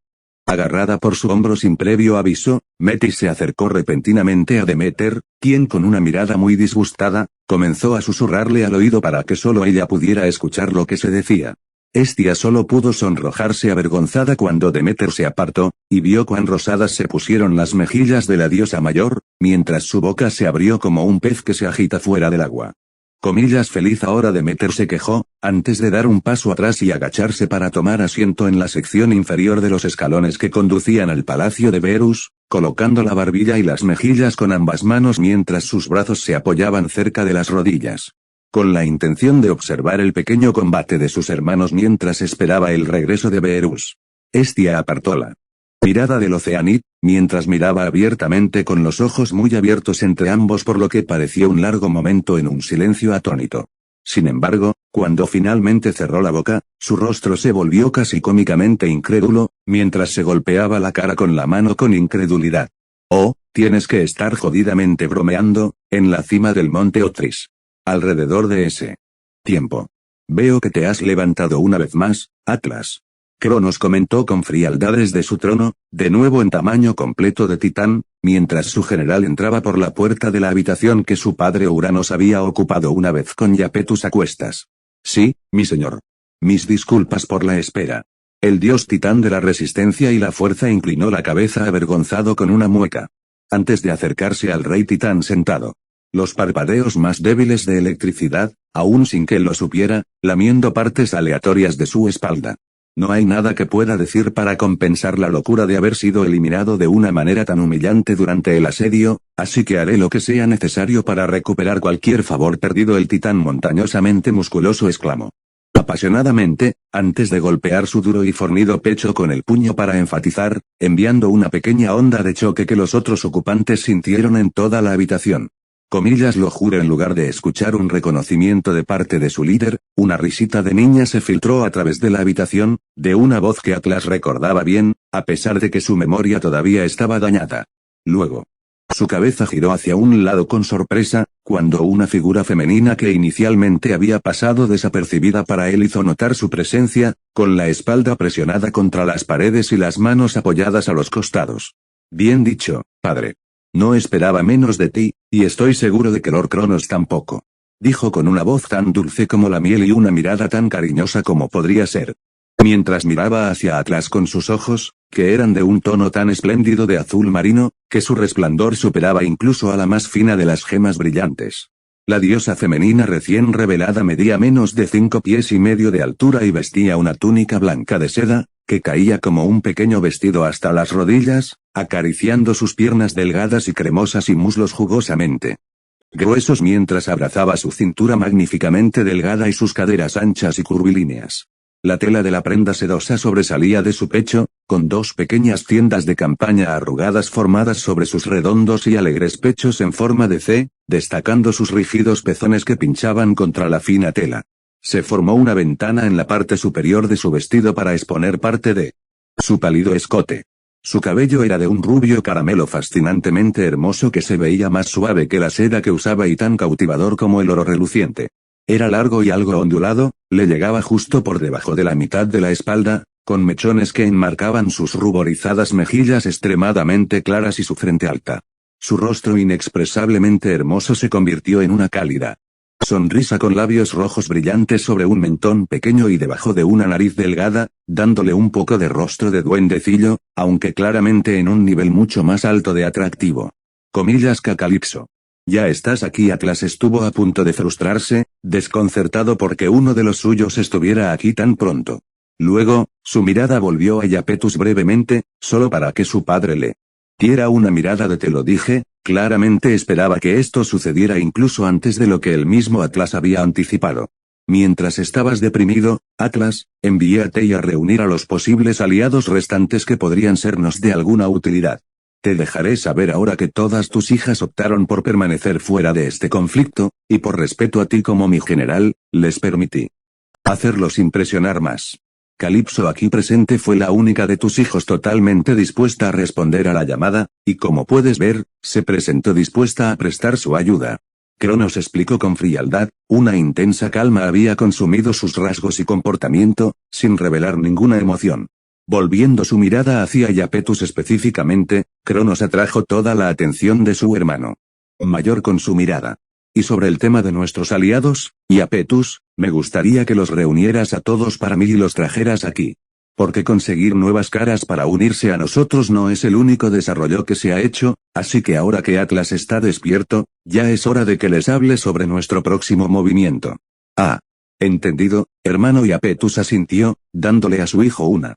Agarrada por su hombro sin previo aviso, Metis se acercó repentinamente a Demeter, quien con una mirada muy disgustada, comenzó a susurrarle al oído para que solo ella pudiera escuchar lo que se decía. Estia solo pudo sonrojarse avergonzada cuando Demeter se apartó, y vio cuán rosadas se pusieron las mejillas de la diosa mayor, mientras su boca se abrió como un pez que se agita fuera del agua. Comillas feliz ahora Demeter se quejó, antes de dar un paso atrás y agacharse para tomar asiento en la sección inferior de los escalones que conducían al palacio de Verus, colocando la barbilla y las mejillas con ambas manos mientras sus brazos se apoyaban cerca de las rodillas. Con la intención de observar el pequeño combate de sus hermanos mientras esperaba el regreso de Verus. Estia apartó la mirada del Oceanit, mientras miraba abiertamente con los ojos muy abiertos entre ambos por lo que pareció un largo momento en un silencio atónito. Sin embargo, cuando finalmente cerró la boca, su rostro se volvió casi cómicamente incrédulo, mientras se golpeaba la cara con la mano con incredulidad. Oh, tienes que estar jodidamente bromeando, en la cima del monte Otris. Alrededor de ese tiempo. Veo que te has levantado una vez más, Atlas. Cronos comentó con frialdad desde su trono, de nuevo en tamaño completo de titán, mientras su general entraba por la puerta de la habitación que su padre Uranos había ocupado una vez con Iapetus a cuestas. Sí, mi señor. Mis disculpas por la espera. El dios titán de la resistencia y la fuerza inclinó la cabeza avergonzado con una mueca. Antes de acercarse al rey titán sentado. Los parpadeos más débiles de electricidad, aún sin que lo supiera, lamiendo partes aleatorias de su espalda. No hay nada que pueda decir para compensar la locura de haber sido eliminado de una manera tan humillante durante el asedio, así que haré lo que sea necesario para recuperar cualquier favor perdido. El titán montañosamente musculoso exclamó apasionadamente, antes de golpear su duro y fornido pecho con el puño para enfatizar, enviando una pequeña onda de choque que los otros ocupantes sintieron en toda la habitación. Comillas lo juro. En lugar de escuchar un reconocimiento de parte de su líder, una risita de niña se filtró a través de la habitación, de una voz que Atlas recordaba bien, a pesar de que su memoria todavía estaba dañada. Luego, su cabeza giró hacia un lado con sorpresa, cuando una figura femenina que inicialmente había pasado desapercibida para él hizo notar su presencia, con la espalda presionada contra las paredes y las manos apoyadas a los costados. Bien dicho, padre. No esperaba menos de ti, y estoy seguro de que Lord Cronos tampoco. Dijo con una voz tan dulce como la miel y una mirada tan cariñosa como podría ser. Mientras miraba hacia Atlas con sus ojos, que eran de un tono tan espléndido de azul marino, que su resplandor superaba incluso a la más fina de las gemas brillantes. La diosa femenina recién revelada medía menos de 5 pies y medio de altura y vestía una túnica blanca de seda, que caía como un pequeño vestido hasta las rodillas, acariciando sus piernas delgadas y cremosas y muslos jugosamente gruesos mientras abrazaba su cintura magníficamente delgada y sus caderas anchas y curvilíneas. La tela de la prenda sedosa sobresalía de su pecho, con dos pequeñas tiendas de campaña arrugadas formadas sobre sus redondos y alegres pechos en forma de C, destacando sus rígidos pezones que pinchaban contra la fina tela. Se formó una ventana en la parte superior de su vestido para exponer parte de su pálido escote. Su cabello era de un rubio caramelo fascinantemente hermoso que se veía más suave que la seda que usaba y tan cautivador como el oro reluciente. Era largo y algo ondulado, le llegaba justo por debajo de la mitad de la espalda, con mechones que enmarcaban sus ruborizadas mejillas extremadamente claras y su frente alta. Su rostro inexpresablemente hermoso se convirtió en una cálida sonrisa con labios rojos brillantes sobre un mentón pequeño y debajo de una nariz delgada, dándole un poco de rostro de duendecillo, aunque claramente en un nivel mucho más alto de atractivo. Comillas Cacalipso. Ya estás aquí. Atlas estuvo a punto de frustrarse, desconcertado porque uno de los suyos estuviera aquí tan pronto. Luego, su mirada volvió a Iapetus brevemente, solo para que su padre le diera una mirada de te lo dije, Claramente esperaba que esto sucediera incluso antes de lo que el mismo Atlas había anticipado. Mientras estabas deprimido, Atlas, envié a Tei a reunir a los posibles aliados restantes que podrían sernos de alguna utilidad. Te dejaré saber ahora que todas tus hijas optaron por permanecer fuera de este conflicto, y por respeto a ti como mi general, les permití hacerlos impresionar más. Calipso aquí presente fue la única de tus hijos totalmente dispuesta a responder a la llamada, y como puedes ver, se presentó dispuesta a prestar su ayuda. Cronos explicó con frialdad, una intensa calma había consumido sus rasgos y comportamiento, sin revelar ninguna emoción. Volviendo su mirada hacia Iapetus específicamente, Cronos atrajo toda la atención de su hermano mayor con su mirada. Y sobre el tema de nuestros aliados, Iapetus, me gustaría que los reunieras a todos para mí y los trajeras aquí. Porque conseguir nuevas caras para unirse a nosotros no es el único desarrollo que se ha hecho, así que ahora que Atlas está despierto, ya es hora de que les hable sobre nuestro próximo movimiento. Ah. Entendido, hermano. Iapetus asintió, dándole a su hijo una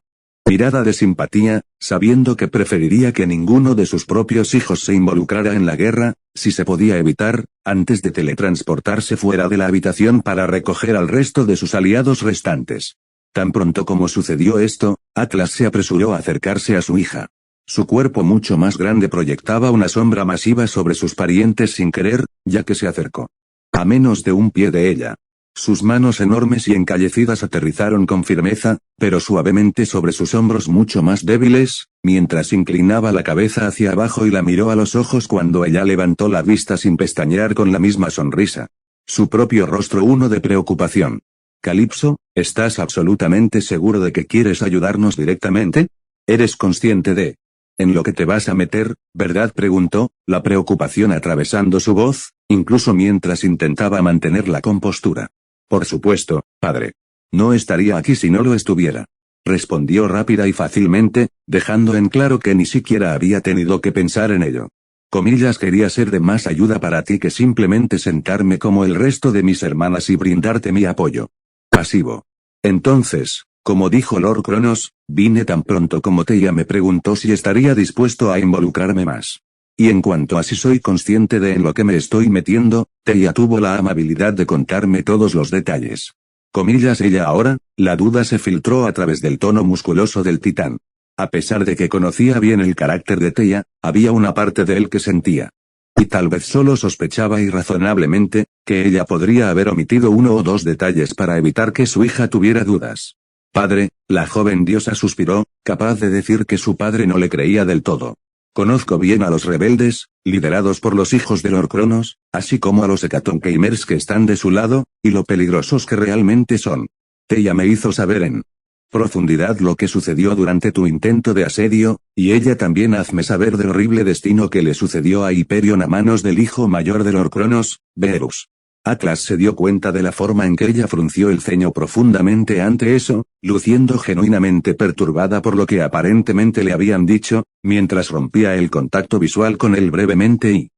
mirada de simpatía, sabiendo que preferiría que ninguno de sus propios hijos se involucrara en la guerra, si se podía evitar, antes de teletransportarse fuera de la habitación para recoger al resto de sus aliados restantes. Tan pronto como sucedió esto, Atlas se apresuró a acercarse a su hija. Su cuerpo mucho más grande proyectaba una sombra masiva sobre sus parientes sin querer, ya que se acercó a menos de un pie de ella. Sus manos enormes y encallecidas aterrizaron con firmeza, pero suavemente sobre sus hombros mucho más débiles, mientras inclinaba la cabeza hacia abajo y la miró a los ojos cuando ella levantó la vista sin pestañear con la misma sonrisa. Su propio rostro uno de preocupación. Calipso, ¿estás absolutamente seguro de que quieres ayudarnos directamente? ¿Eres consciente en lo que te vas a meter, verdad? Preguntó, la preocupación atravesando su voz, incluso mientras intentaba mantener la compostura. Por supuesto, padre. No estaría aquí si no lo estuviera. Respondió rápida y fácilmente, dejando en claro que ni siquiera había tenido que pensar en ello. Comillas, quería ser de más ayuda para ti que simplemente sentarme como el resto de mis hermanas y brindarte mi apoyo pasivo. Entonces, como dijo Lord Cronos, vine tan pronto como Teia me preguntó si estaría dispuesto a involucrarme más. Y en cuanto a si soy consciente de en lo que me estoy metiendo, Teia tuvo la amabilidad de contarme todos los detalles. Comillas, ella ahora, la duda se filtró a través del tono musculoso del titán. A pesar de que conocía bien el carácter de Teia, había una parte de él que sentía. Y tal vez solo sospechaba irrazonablemente, que ella podría haber omitido uno o dos detalles para evitar que su hija tuviera dudas. Padre, la joven diosa suspiró, capaz de decir que su padre no le creía del todo. Conozco bien a los rebeldes, liderados por los hijos de Lord Cronos, así como a los Hecatonkeimers que están de su lado, y lo peligrosos que realmente son. Teia me hizo saber en profundidad lo que sucedió durante tu intento de asedio, y ella también hazme saber del horrible destino que le sucedió a Hyperion a manos del hijo mayor de Lord Cronos, Berus. Atlas se dio cuenta de la forma en que ella frunció el ceño profundamente ante eso, luciendo genuinamente perturbada por lo que aparentemente le habían dicho, mientras rompía el contacto visual con él brevemente y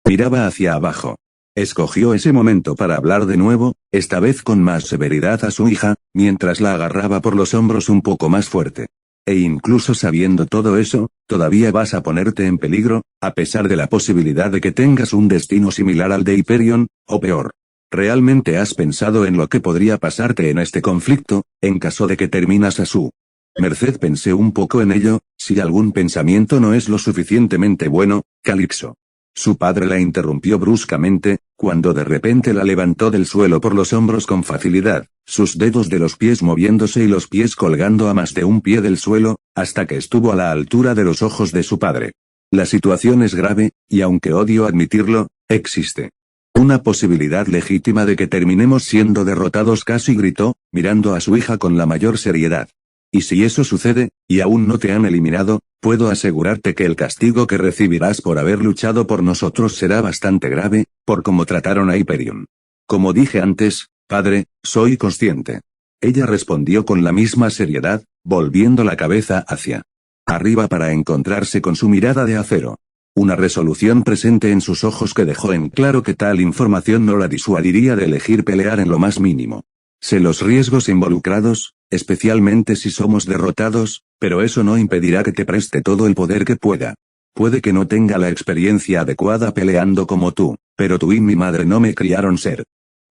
miraba hacia abajo. Escogió ese momento para hablar de nuevo, esta vez con más severidad a su hija, mientras la agarraba por los hombros un poco más fuerte. E incluso sabiendo todo eso, todavía vas a ponerte en peligro, a pesar de la posibilidad de que tengas un destino similar al de Hyperion, o peor. ¿Realmente has pensado en lo que podría pasarte en este conflicto, en caso de que terminas a su merced? Pensé un poco en ello, si algún pensamiento no es lo suficientemente bueno, Calipso. Su padre la interrumpió bruscamente, cuando de repente la levantó del suelo por los hombros con facilidad, sus dedos de los pies moviéndose y los pies colgando a más de un pie del suelo, hasta que estuvo a la altura de los ojos de su padre. La situación es grave, y aunque odio admitirlo, existe una posibilidad legítima de que terminemos siendo derrotados, casi gritó, mirando a su hija con la mayor seriedad. Y si eso sucede, y aún no te han eliminado, puedo asegurarte que el castigo que recibirás por haber luchado por nosotros será bastante grave, por cómo trataron a Hyperion. Como dije antes, padre, soy consciente. Ella respondió con la misma seriedad, volviendo la cabeza hacia arriba para encontrarse con su mirada de acero. Una resolución presente en sus ojos que dejó en claro que tal información no la disuadiría de elegir pelear en lo más mínimo. Sé los riesgos involucrados, especialmente si somos derrotados, pero eso no impedirá que te preste todo el poder que pueda. Puede que no tenga la experiencia adecuada peleando como tú, pero tú y mi madre no me criaron ser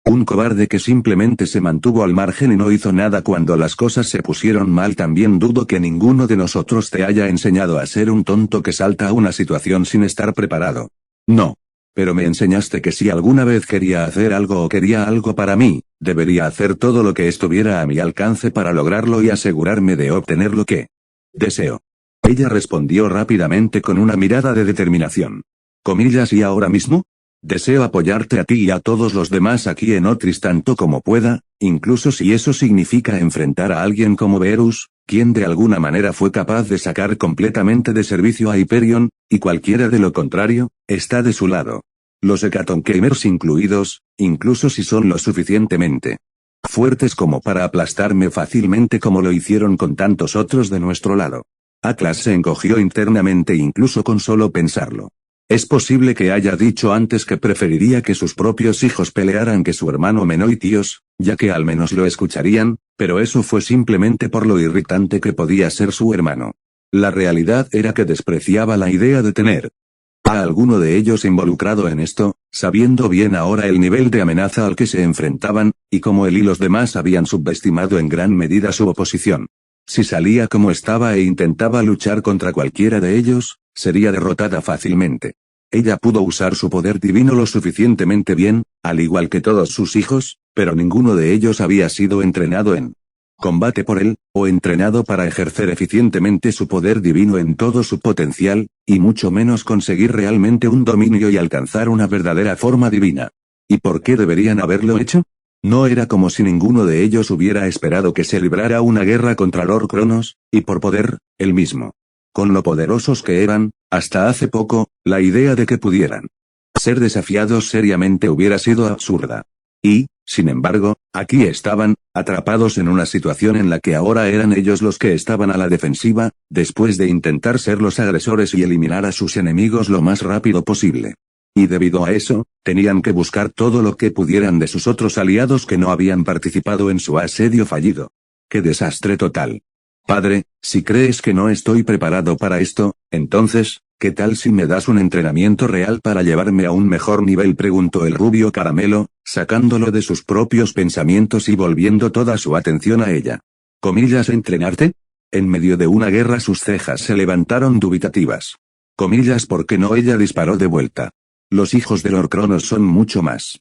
un cobarde que simplemente se mantuvo al margen y no hizo nada cuando las cosas se pusieron mal. También dudo que ninguno de nosotros te haya enseñado a ser un tonto que salta a una situación sin estar preparado. No. Pero me enseñaste que si alguna vez quería hacer algo o quería algo para mí, debería hacer todo lo que estuviera a mi alcance para lograrlo y asegurarme de obtener lo que deseo. Ella respondió rápidamente con una mirada de determinación. Comillas, ¿y ahora mismo? Deseo apoyarte a ti y a todos los demás aquí en Otris tanto como pueda, incluso si eso significa enfrentar a alguien como Verus, quien de alguna manera fue capaz de sacar completamente de servicio a Hyperion, y cualquiera de lo contrario, está de su lado. Los Hecatonkemers incluidos, incluso si son lo suficientemente fuertes como para aplastarme fácilmente como lo hicieron con tantos otros de nuestro lado. Atlas se encogió internamente incluso con solo pensarlo. Es posible que haya dicho antes que preferiría que sus propios hijos pelearan que su hermano menor y tíos, ya que al menos lo escucharían, pero eso fue simplemente por lo irritante que podía ser su hermano. La realidad era que despreciaba la idea de tener a alguno de ellos involucrado en esto, sabiendo bien ahora el nivel de amenaza al que se enfrentaban, y cómo él y los demás habían subestimado en gran medida su oposición. Si salía como estaba e intentaba luchar contra cualquiera de ellos, sería derrotada fácilmente. Ella pudo usar su poder divino lo suficientemente bien, al igual que todos sus hijos, pero ninguno de ellos había sido entrenado en combate por él, o entrenado para ejercer eficientemente su poder divino en todo su potencial, y mucho menos conseguir realmente un dominio y alcanzar una verdadera forma divina. ¿Y por qué deberían haberlo hecho? No era como si ninguno de ellos hubiera esperado que se librara una guerra contra Lord Cronos, y por poder, él mismo. Con lo poderosos que eran, hasta hace poco, la idea de que pudieran ser desafiados seriamente hubiera sido absurda. Y, sin embargo, aquí estaban, atrapados en una situación en la que ahora eran ellos los que estaban a la defensiva, después de intentar ser los agresores y eliminar a sus enemigos lo más rápido posible. Y debido a eso, tenían que buscar todo lo que pudieran de sus otros aliados que no habían participado en su asedio fallido. ¡Qué desastre total! Padre, si crees que no estoy preparado para esto, entonces, ¿qué tal si me das un entrenamiento real para llevarme a un mejor nivel?, preguntó el rubio caramelo, sacándolo de sus propios pensamientos y volviendo toda su atención a ella. Comillas, ¿entrenarte? En medio de una guerra sus cejas se levantaron dubitativas. Comillas, ¿por qué no? Ella disparó de vuelta. Los hijos de Lord Cronos son mucho más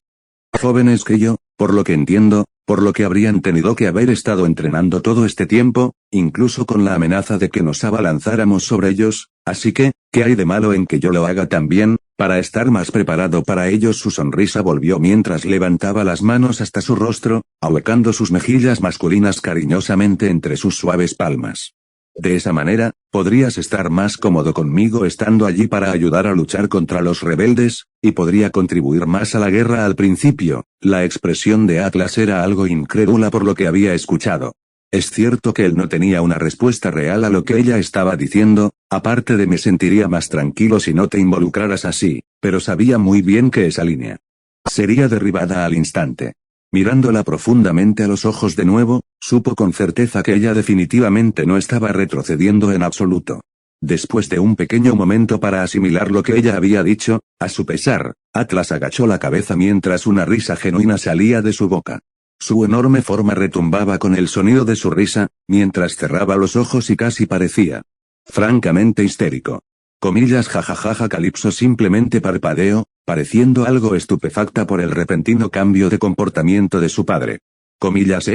jóvenes que yo, por lo que entiendo, por lo que habrían tenido que haber estado entrenando todo este tiempo, incluso con la amenaza de que nos abalanzáramos sobre ellos, así que, ¿qué hay de malo en que yo lo haga también, para estar más preparado para ellos? Su sonrisa volvió mientras levantaba las manos hasta su rostro, ahuecando sus mejillas masculinas cariñosamente entre sus suaves palmas. De esa manera, podrías estar más cómodo conmigo estando allí para ayudar a luchar contra los rebeldes, y podría contribuir más a la guerra. Al principio, la expresión de Atlas era algo incrédula por lo que había escuchado. Es cierto que él no tenía una respuesta real a lo que ella estaba diciendo, aparte de me sentiría más tranquilo si no te involucraras así, pero sabía muy bien que esa línea sería derribada al instante. Mirándola profundamente a los ojos de nuevo, supo con certeza que ella definitivamente no estaba retrocediendo en absoluto. Después de un pequeño momento para asimilar lo que ella había dicho, a su pesar, Atlas agachó la cabeza mientras una risa genuina salía de su boca. Su enorme forma retumbaba con el sonido de su risa, mientras cerraba los ojos y casi parecía francamente histérico. Comillas, jajajaja. Calipso simplemente parpadeó, pareciendo algo estupefacta por el repentino cambio de comportamiento de su padre. Comillas,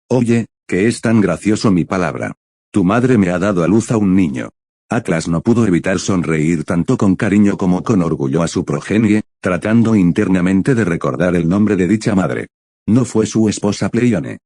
Oye, que es tan gracioso. Mi palabra. Tu madre me ha dado a luz a un niño. Atlas no pudo evitar sonreír tanto con cariño como con orgullo a su progenie, tratando internamente de recordar el nombre de dicha madre. No fue su esposa Pleione.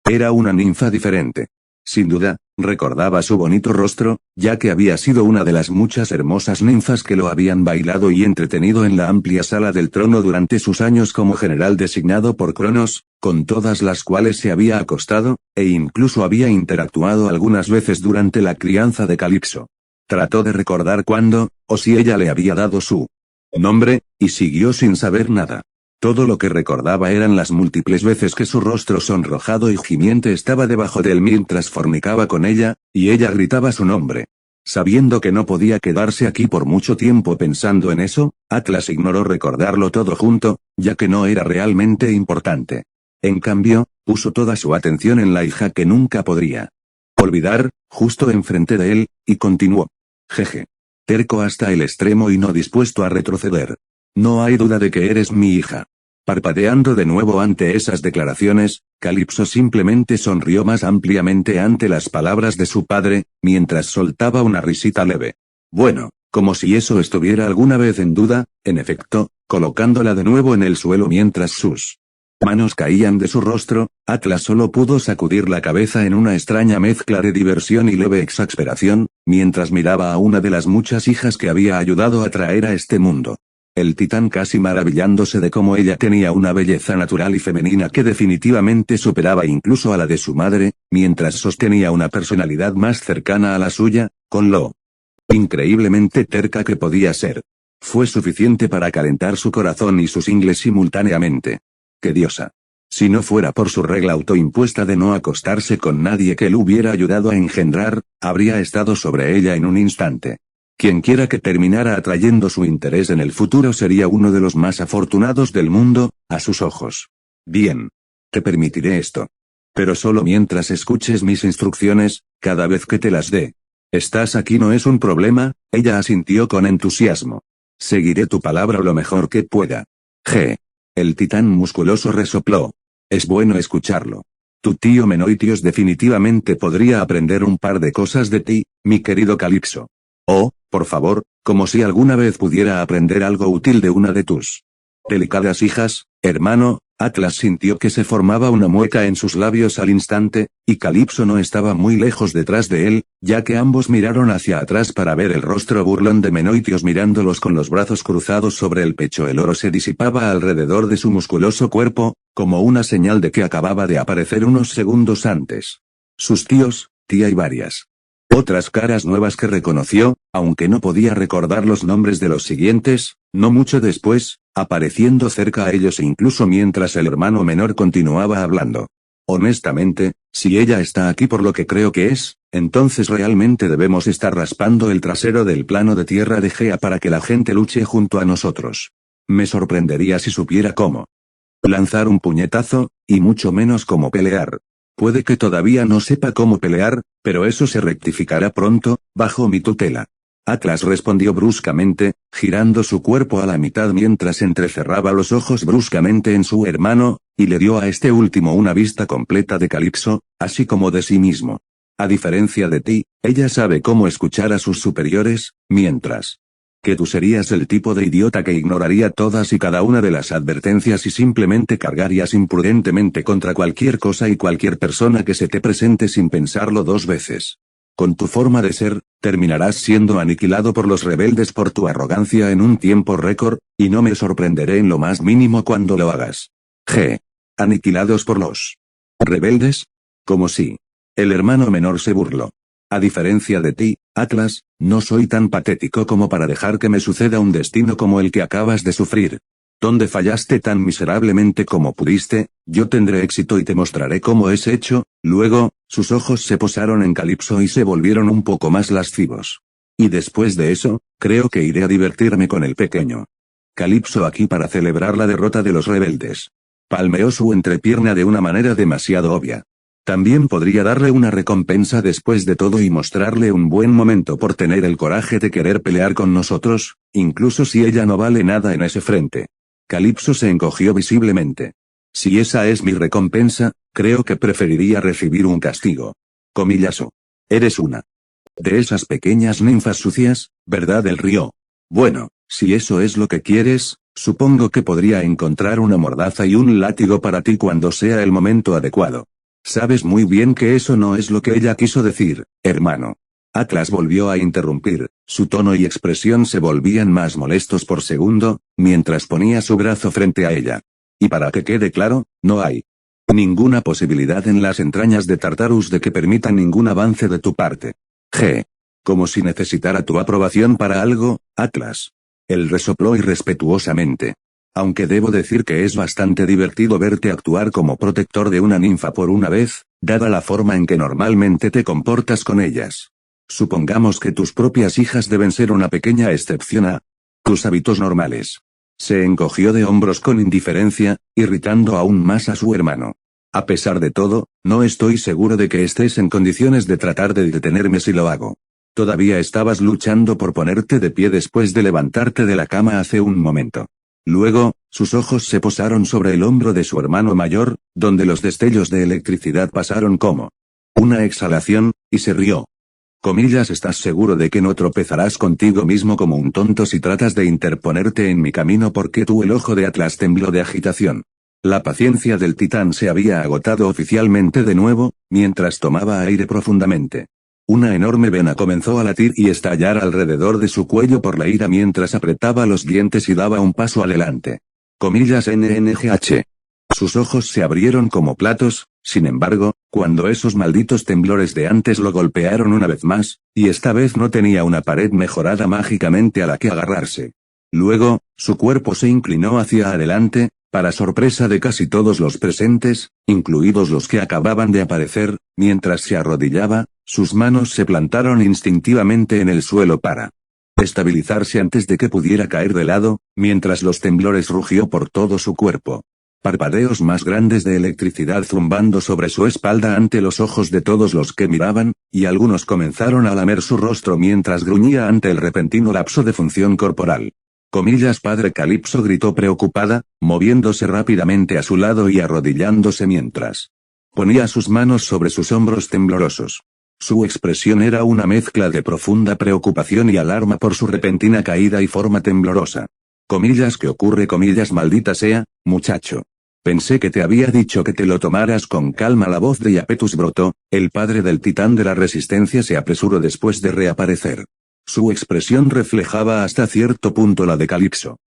Era una ninfa diferente. Sin duda, recordaba su bonito rostro, ya que había sido una de las muchas hermosas ninfas que lo habían bailado y entretenido en la amplia sala del trono durante sus años como general designado por Cronos, con todas las cuales se había acostado, e incluso había interactuado algunas veces durante la crianza de Calipso. Trató de recordar cuándo, o si ella le había dado su nombre, y siguió sin saber nada. Todo lo que recordaba eran las múltiples veces que su rostro sonrojado y gimiente estaba debajo de él mientras fornicaba con ella, y ella gritaba su nombre. Sabiendo que no podía quedarse aquí por mucho tiempo pensando en eso, Atlas ignoró recordarlo todo junto, ya que no era realmente importante. En cambio, puso toda su atención en la hija que nunca podría olvidar, justo enfrente de él, y continuó. Jeje. Terco hasta el extremo y no dispuesto a retroceder. No hay duda de que eres mi hija. Parpadeando de nuevo ante esas declaraciones, Calipso simplemente sonrió más ampliamente ante las palabras de su padre, mientras soltaba una risita leve. Bueno, como si eso estuviera alguna vez en duda, en efecto, colocándola de nuevo en el suelo mientras sus manos caían de su rostro, Atlas solo pudo sacudir la cabeza en una extraña mezcla de diversión y leve exasperación, mientras miraba a una de las muchas hijas que había ayudado a traer a este mundo. El titán casi maravillándose de cómo ella tenía una belleza natural y femenina que definitivamente superaba incluso a la de su madre, mientras sostenía una personalidad más cercana a la suya, con lo increíblemente terca que podía ser. Fue suficiente para calentar su corazón y sus ingles simultáneamente. ¡Qué diosa! Si no fuera por su regla autoimpuesta de no acostarse con nadie que él hubiera ayudado a engendrar, habría estado sobre ella en un instante. Quienquiera que terminara atrayendo su interés en el futuro sería uno de los más afortunados del mundo, a sus ojos. Bien. Te permitiré esto. Pero solo mientras escuches mis instrucciones, cada vez que te las dé. ¿Estás aquí no es un problema? Ella asintió con entusiasmo. Seguiré tu palabra lo mejor que pueda. G. El titán musculoso resopló. Es bueno escucharlo. Tu tío Menoitios definitivamente podría aprender un par de cosas de ti, mi querido Calipso. Oh, por favor, como si alguna vez pudiera aprender algo útil de una de tus delicadas hijas, hermano. Atlas sintió que se formaba una mueca en sus labios al instante, y Calipso no estaba muy lejos detrás de él, ya que ambos miraron hacia atrás para ver el rostro burlón de Menoitios mirándolos con los brazos cruzados sobre el pecho. El oro se disipaba alrededor de su musculoso cuerpo, como una señal de que acababa de aparecer unos segundos antes. Sus tíos, tía y varias otras caras nuevas que reconoció, aunque no podía recordar los nombres de los siguientes, no mucho después, apareciendo cerca a ellos incluso mientras el hermano menor continuaba hablando. Honestamente, si ella está aquí por lo que creo que es, entonces realmente debemos estar raspando el trasero del plano de tierra de Gea para que la gente luche junto a nosotros. Me sorprendería si supiera cómo lanzar un puñetazo, y mucho menos cómo pelear. Puede que todavía no sepa cómo pelear, pero eso se rectificará pronto, bajo mi tutela. Atlas respondió bruscamente, girando su cuerpo a la mitad mientras entrecerraba los ojos bruscamente en su hermano, y le dio a este último una vista completa de Calipso, así como de sí mismo. A diferencia de ti, ella sabe cómo escuchar a sus superiores, mientras que tú serías el tipo de idiota que ignoraría todas y cada una de las advertencias y simplemente cargarías imprudentemente contra cualquier cosa y cualquier persona que se te presente sin pensarlo dos veces. Con tu forma de ser, terminarás siendo aniquilado por los rebeldes por tu arrogancia en un tiempo récord, y no me sorprenderé en lo más mínimo cuando lo hagas. G. ¿Aniquilados por los rebeldes? Como si. El hermano menor se burló. A diferencia de ti, Atlas, no soy tan patético como para dejar que me suceda un destino como el que acabas de sufrir. Donde fallaste tan miserablemente como pudiste, yo tendré éxito y te mostraré cómo es hecho. Luego, sus ojos se posaron en Calipso y se volvieron un poco más lascivos. Y después de eso, creo que iré a divertirme con el pequeño Calipso aquí para celebrar la derrota de los rebeldes. Palmeó su entrepierna de una manera demasiado obvia. También podría darle una recompensa después de todo y mostrarle un buen momento por tener el coraje de querer pelear con nosotros, incluso si ella no vale nada en ese frente. Calipso se encogió visiblemente. Si esa es mi recompensa, creo que preferiría recibir un castigo. Comillaso. Eres una de esas pequeñas ninfas sucias, ¿verdad? El río. Bueno, si eso es lo que quieres, supongo que podría encontrar una mordaza y un látigo para ti cuando sea el momento adecuado. Sabes muy bien que eso no es lo que ella quiso decir, hermano. Atlas volvió a interrumpir, su tono y expresión se volvían más molestos por segundo, mientras ponía su brazo frente a ella. Y para que quede claro, no hay ninguna posibilidad en las entrañas de Tartarus de que permita ningún avance de tu parte. G. Como si necesitara tu aprobación para algo, Atlas. Él resopló irrespetuosamente. Aunque debo decir que es bastante divertido verte actuar como protector de una ninfa por una vez, dada la forma en que normalmente te comportas con ellas. Supongamos que tus propias hijas deben ser una pequeña excepción a tus hábitos normales. Se encogió de hombros con indiferencia, irritando aún más a su hermano. A pesar de todo, no estoy seguro de que estés en condiciones de tratar de detenerme si lo hago. Todavía estabas luchando por ponerte de pie después de levantarte de la cama hace un momento. Luego, sus ojos se posaron sobre el hombro de su hermano mayor, donde los destellos de electricidad pasaron como una exhalación, y se rió. ¿Estás seguro de que no tropezarás contigo mismo como un tonto si tratas de interponerte en mi camino? Porque el ojo de Atlas tembló de agitación. La paciencia del titán se había agotado oficialmente de nuevo, mientras tomaba aire profundamente. Una enorme vena comenzó a latir y estallar alrededor de su cuello por la ira mientras apretaba los dientes y daba un paso adelante. NNGH. Sus ojos se abrieron como platos, sin embargo, cuando esos malditos temblores de antes lo golpearon una vez más, y esta vez no tenía una pared mejorada mágicamente a la que agarrarse. Luego, su cuerpo se inclinó hacia adelante, para sorpresa de casi todos los presentes, incluidos los que acababan de aparecer, mientras se arrodillaba, sus manos se plantaron instintivamente en el suelo para estabilizarse antes de que pudiera caer de lado, mientras los temblores rugió por todo su cuerpo. Parpadeos más grandes de electricidad zumbando sobre su espalda ante los ojos de todos los que miraban, y algunos comenzaron a lamer su rostro mientras gruñía ante el repentino lapso de función corporal. Padre Calipso gritó preocupada, moviéndose rápidamente a su lado y arrodillándose mientras ponía sus manos sobre sus hombros temblorosos. Su expresión era una mezcla de profunda preocupación y alarma por su repentina caída y forma temblorosa. ¿Qué ocurre? Maldita sea, muchacho. Pensé que te había dicho que te lo tomaras con calma. La voz de Iapetus brotó, el padre del titán de la resistencia se apresuró después de reaparecer. Su expresión reflejaba hasta cierto punto la de Calipso.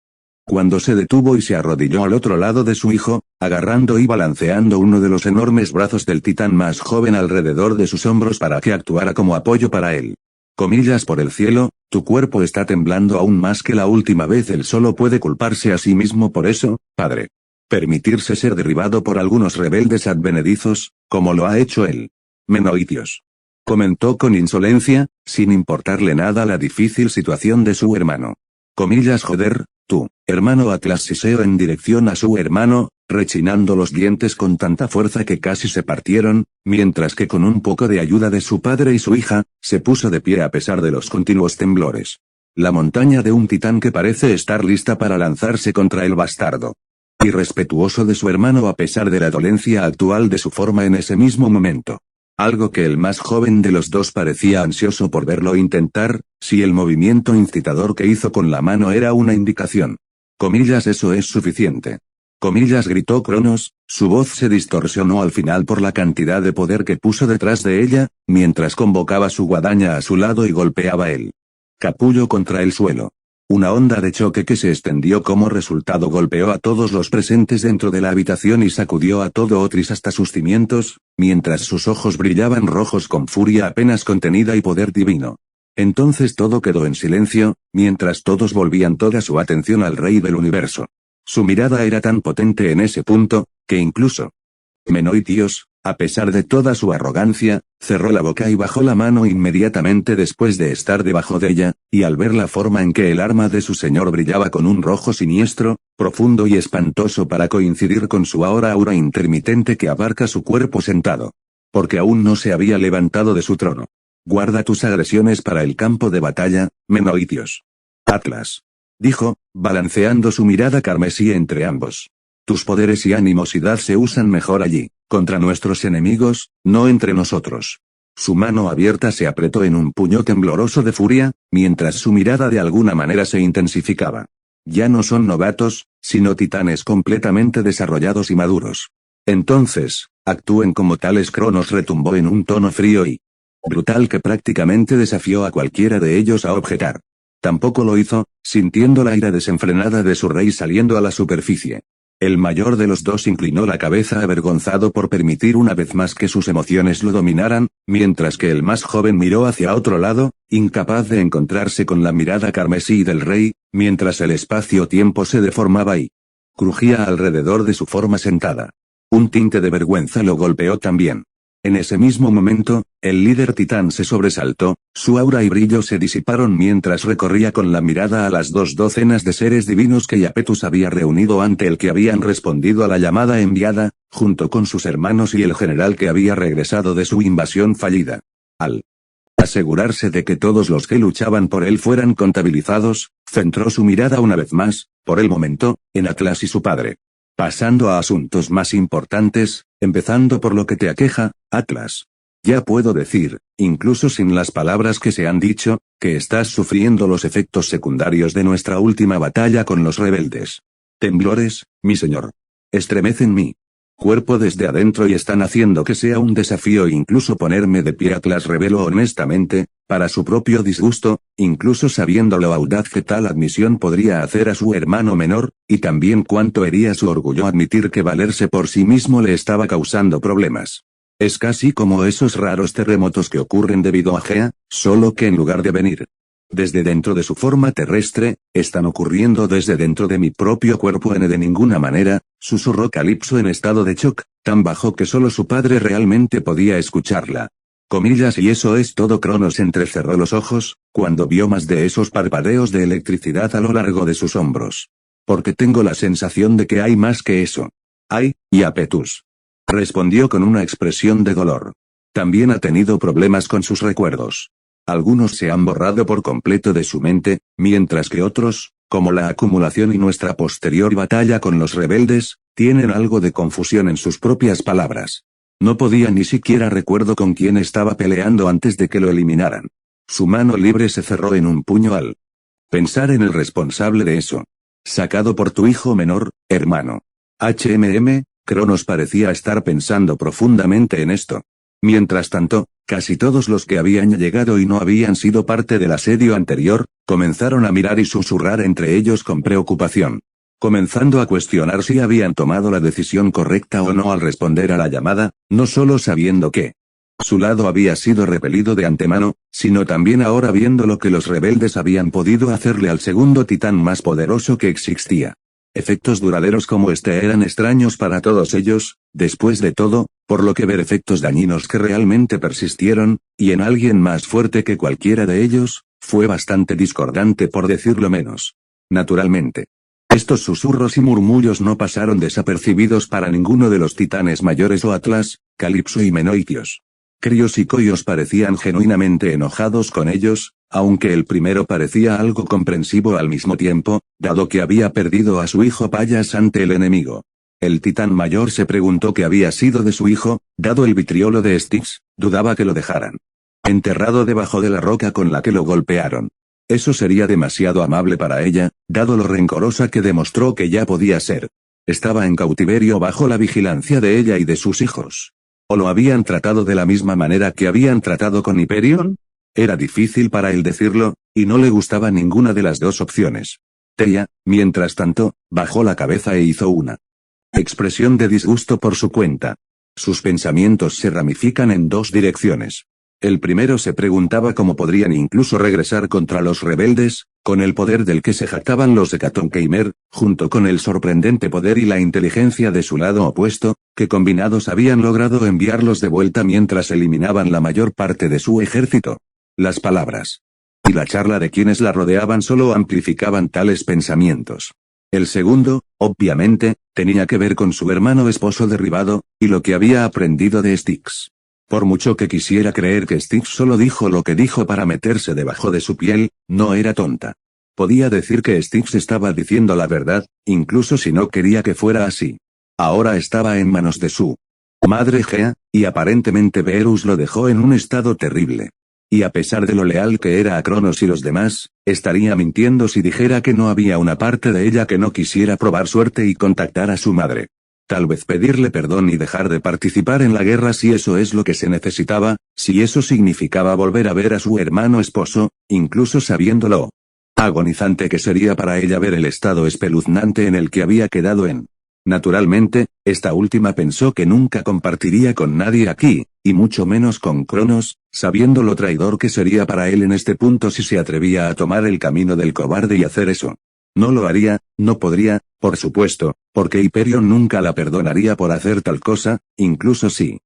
Cuando se detuvo y se arrodilló al otro lado de su hijo, agarrando y balanceando uno de los enormes brazos del titán más joven alrededor de sus hombros para que actuara como apoyo para él. Por el cielo, tu cuerpo está temblando aún más que la última vez. Él solo puede culparse a sí mismo por eso, padre. Permitirse ser derribado por algunos rebeldes advenedizos, como lo ha hecho él. Menoitios. Comentó con insolencia, sin importarle nada la difícil situación de su hermano. Joder, tú, hermano. Atlas siseó en dirección a su hermano, rechinando los dientes con tanta fuerza que casi se partieron, mientras que con un poco de ayuda de su padre y su hija, se puso de pie a pesar de los continuos temblores. La montaña de un titán que parece estar lista para lanzarse contra el bastardo. Irrespetuoso de su hermano a pesar de la dolencia actual de su forma en ese mismo momento. Algo que el más joven de los dos parecía ansioso por verlo intentar, si el movimiento incitador que hizo con la mano era una indicación. Eso es suficiente. Gritó Cronos, su voz se distorsionó al final por la cantidad de poder que puso detrás de ella, mientras convocaba su guadaña a su lado y golpeaba el capullo contra el suelo. Una onda de choque que se extendió como resultado golpeó a todos los presentes dentro de la habitación y sacudió a todo Otris hasta sus cimientos, mientras sus ojos brillaban rojos con furia apenas contenida y poder divino. Entonces todo quedó en silencio, mientras todos volvían toda su atención al rey del universo. Su mirada era tan potente en ese punto, que incluso Menoitios, a pesar de toda su arrogancia, cerró la boca y bajó la mano inmediatamente después de estar debajo de ella, y al ver la forma en que el arma de su señor brillaba con un rojo siniestro, profundo y espantoso para coincidir con su aura intermitente que abarca su cuerpo sentado. Porque aún no se había levantado de su trono. Guarda tus agresiones para el campo de batalla, Menoitios. Atlas. Dijo, balanceando su mirada carmesí entre ambos. Tus poderes y animosidad se usan mejor allí, contra nuestros enemigos, no entre nosotros. Su mano abierta se apretó en un puño tembloroso de furia, mientras su mirada de alguna manera se intensificaba. Ya no son novatos, sino titanes completamente desarrollados y maduros. Entonces, actúen como tales. Cronos retumbó en un tono frío y brutal que prácticamente desafió a cualquiera de ellos a objetar. Tampoco lo hizo, sintiendo la ira desenfrenada de su rey saliendo a la superficie. El mayor de los dos inclinó la cabeza avergonzado por permitir una vez más que sus emociones lo dominaran, mientras que el más joven miró hacia otro lado, incapaz de encontrarse con la mirada carmesí del rey, mientras el espacio-tiempo se deformaba y crujía alrededor de su forma sentada. Un tinte de vergüenza lo golpeó también. En ese mismo momento, el líder titán se sobresaltó, su aura y brillo se disiparon mientras recorría con la mirada a las 2 docenas de seres divinos que Iapetus había reunido ante el que habían respondido a la llamada enviada, junto con sus hermanos y el general que había regresado de su invasión fallida. Al asegurarse de que todos los que luchaban por él fueran contabilizados, centró su mirada una vez más, por el momento, en Atlas y su padre. Pasando a asuntos más importantes, empezando por lo que te aqueja, Atlas. Ya puedo decir, incluso sin las palabras que se han dicho, que estás sufriendo los efectos secundarios de nuestra última batalla con los rebeldes. Temblores, mi señor. Estremecen mi cuerpo desde adentro y están haciendo que sea un desafío incluso ponerme de pie. Atlas reveló honestamente, para su propio disgusto, incluso sabiendo lo audaz que tal admisión podría hacer a su hermano menor, y también cuánto hería su orgullo admitir que valerse por sí mismo le estaba causando problemas. Es casi como esos raros terremotos que ocurren debido a Gea, solo que en lugar de venir desde dentro de su forma terrestre, están ocurriendo desde dentro de mi propio cuerpo. De ninguna manera, susurró Calipso en estado de shock, tan bajo que solo su padre realmente podía escucharla. Comillas, y eso es todo. Cronos entrecerró los ojos, cuando vio más de esos parpadeos de electricidad a lo largo de sus hombros. Porque tengo la sensación de que hay más que eso. Hay, Iapetus. Respondió con una expresión de dolor. También ha tenido problemas con sus recuerdos. Algunos se han borrado por completo de su mente, mientras que otros, como la acumulación y nuestra posterior batalla con los rebeldes, tienen algo de confusión en sus propias palabras. No podía ni siquiera recuerdo con quién estaba peleando antes de que lo eliminaran. Su mano libre se cerró en un puño al pensar en el responsable de eso. Sacado por tu hijo menor, hermano. Cronos parecía estar pensando profundamente en esto. Mientras tanto, casi todos los que habían llegado y no habían sido parte del asedio anterior, comenzaron a mirar y susurrar entre ellos con preocupación. Comenzando a cuestionar si habían tomado la decisión correcta o no al responder a la llamada, no solo sabiendo que su lado había sido repelido de antemano, sino también ahora viendo lo que los rebeldes habían podido hacerle al segundo titán más poderoso que existía. Efectos duraderos como este eran extraños para todos ellos, después de todo, por lo que ver efectos dañinos que realmente persistieron, y en alguien más fuerte que cualquiera de ellos, fue bastante discordante por decirlo menos. Naturalmente. Estos susurros y murmullos no pasaron desapercibidos para ninguno de los titanes mayores o Atlas, Calipso y Menoitios. Crios y Coios parecían genuinamente enojados con ellos, aunque el primero parecía algo comprensivo al mismo tiempo, dado que había perdido a su hijo Payas ante el enemigo. El titán mayor se preguntó qué había sido de su hijo, dado el vitriolo de Styx, dudaba que lo dejaran enterrado debajo de la roca con la que lo golpearon. Eso sería demasiado amable para ella, dado lo rencorosa que demostró que ya podía ser. Estaba en cautiverio bajo la vigilancia de ella y de sus hijos. ¿O lo habían tratado de la misma manera que habían tratado con Hyperion? Era difícil para él decirlo, y no le gustaba ninguna de las dos opciones. Theia, mientras tanto, bajó la cabeza e hizo una expresión de disgusto por su cuenta. Sus pensamientos se ramifican en dos direcciones. El primero se preguntaba cómo podrían incluso regresar contra los rebeldes, con el poder del que se jactaban los Hecatonkeimer, junto con el sorprendente poder y la inteligencia de su lado opuesto, que combinados habían logrado enviarlos de vuelta mientras eliminaban la mayor parte de su ejército. Las palabras y la charla de quienes la rodeaban solo amplificaban tales pensamientos. El segundo, obviamente, tenía que ver con su hermano esposo derribado, y lo que había aprendido de Styx. Por mucho que quisiera creer que Styx solo dijo lo que dijo para meterse debajo de su piel, no era tonta. Podía decir que Styx estaba diciendo la verdad, incluso si no quería que fuera así. Ahora estaba en manos de su madre Gea, y aparentemente Verus lo dejó en un estado terrible. Y a pesar de lo leal que era a Cronos y los demás, estaría mintiendo si dijera que no había una parte de ella que no quisiera probar suerte y contactar a su madre. Tal vez pedirle perdón y dejar de participar en la guerra si eso es lo que se necesitaba, si eso significaba volver a ver a su hermano esposo, incluso sabiéndolo agonizante que sería para ella ver el estado espeluznante en el que había quedado en. Naturalmente, esta última pensó que nunca compartiría con nadie aquí, y mucho menos con Cronos, sabiendo lo traidor que sería para él en este punto si se atrevía a tomar el camino del cobarde y hacer eso. No lo haría, no podría, por supuesto, porque Hyperion nunca la perdonaría por hacer tal cosa, incluso si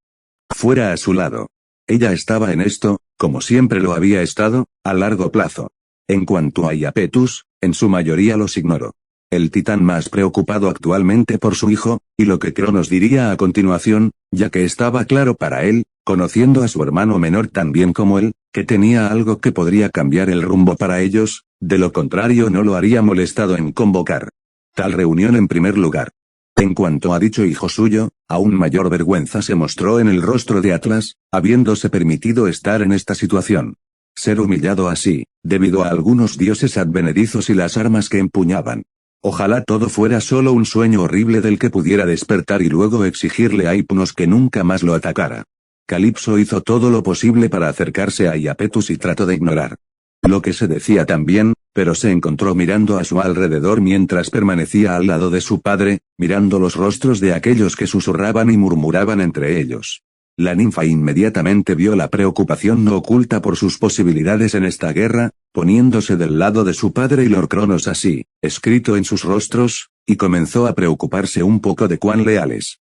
fuera a su lado. Ella estaba en esto, como siempre lo había estado, a largo plazo. En cuanto a Iapetus, en su mayoría los ignoró. El titán más preocupado actualmente por su hijo, y lo que Cronos diría a continuación, ya que estaba claro para él, conociendo a su hermano menor tan bien como él, que tenía algo que podría cambiar el rumbo para ellos, de lo contrario no lo haría molestado en convocar tal reunión en primer lugar. En cuanto a dicho hijo suyo, aún mayor vergüenza se mostró en el rostro de Atlas, habiéndose permitido estar en esta situación. Ser humillado así, debido a algunos dioses advenedizos y las armas que empuñaban. Ojalá todo fuera solo un sueño horrible del que pudiera despertar y luego exigirle a Hipnos que nunca más lo atacara. Calipso hizo todo lo posible para acercarse a Iapetus y trató de ignorar lo que se decía también, pero se encontró mirando a su alrededor mientras permanecía al lado de su padre, mirando los rostros de aquellos que susurraban y murmuraban entre ellos. La ninfa inmediatamente vio la preocupación no oculta por sus posibilidades en esta guerra, poniéndose del lado de su padre y Lord Cronos así, escrito en sus rostros, y comenzó a preocuparse un poco de cuán leales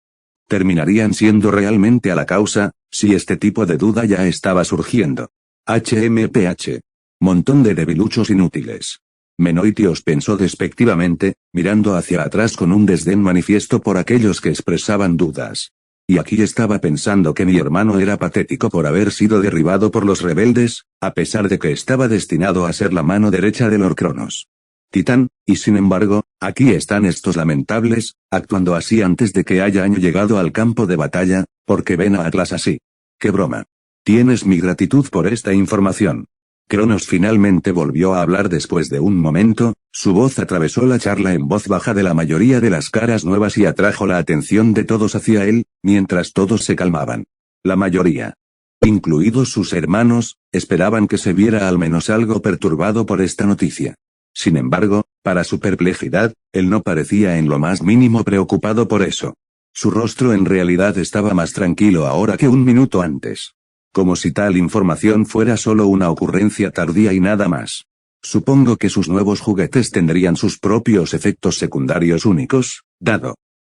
terminarían siendo realmente a la causa, si este tipo de duda ya estaba surgiendo. HMPH. Montón de debiluchos inútiles. Menoitios pensó despectivamente, mirando hacia atrás con un desdén manifiesto por aquellos que expresaban dudas. Y aquí estaba pensando que mi hermano era patético por haber sido derribado por los rebeldes, a pesar de que estaba destinado a ser la mano derecha de Lord Cronos. Titán, y sin embargo, aquí están estos lamentables, actuando así antes de que hayan llegado al campo de batalla, porque ven a Atlas así. ¡Qué broma! Tienes mi gratitud por esta información. Cronos finalmente volvió a hablar después de un momento, su voz atravesó la charla en voz baja de la mayoría de las caras nuevas y atrajo la atención de todos hacia él, mientras todos se calmaban. La mayoría, incluidos sus hermanos, esperaban que se viera al menos algo perturbado por esta noticia. Sin embargo, para su perplejidad, él no parecía en lo más mínimo preocupado por eso. Su rostro en realidad estaba más tranquilo ahora que un minuto antes. Como si tal información fuera solo una ocurrencia tardía y nada más. Supongo que sus nuevos juguetes tendrían sus propios efectos secundarios únicos, dado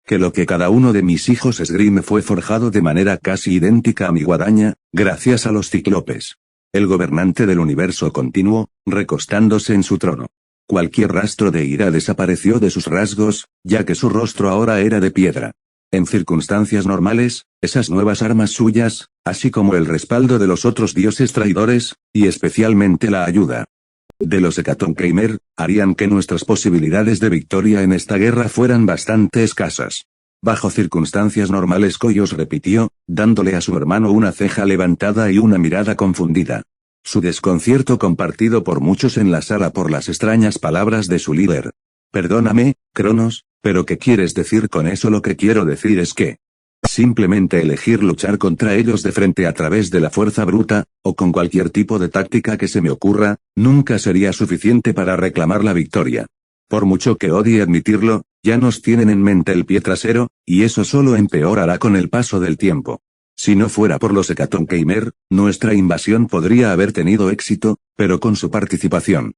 que lo que cada uno de mis hijos esgrime fue forjado de manera casi idéntica a mi guadaña, gracias a los cíclopes. El gobernante del universo continuó, recostándose en su trono. Cualquier rastro de ira desapareció de sus rasgos, ya que su rostro ahora era de piedra. En circunstancias normales, esas nuevas armas suyas, así como el respaldo de los otros dioses traidores, y especialmente la ayuda de los Hecatonkeimer, harían que nuestras posibilidades de victoria en esta guerra fueran bastante escasas. Bajo circunstancias normales Koios repitió, dándole a su hermano una ceja levantada y una mirada confundida. Su desconcierto compartido por muchos en la sala por las extrañas palabras de su líder. Perdóname, Cronos, pero ¿qué quieres decir con eso? Lo que quiero decir es que simplemente elegir luchar contra ellos de frente a través de la fuerza bruta, o con cualquier tipo de táctica que se me ocurra, nunca sería suficiente para reclamar la victoria. Por mucho que odie admitirlo, ya nos tienen en mente el pie trasero, y eso solo empeorará con el paso del tiempo. Si no fuera por los Hecatonkeimer, nuestra invasión podría haber tenido éxito, pero con su participación.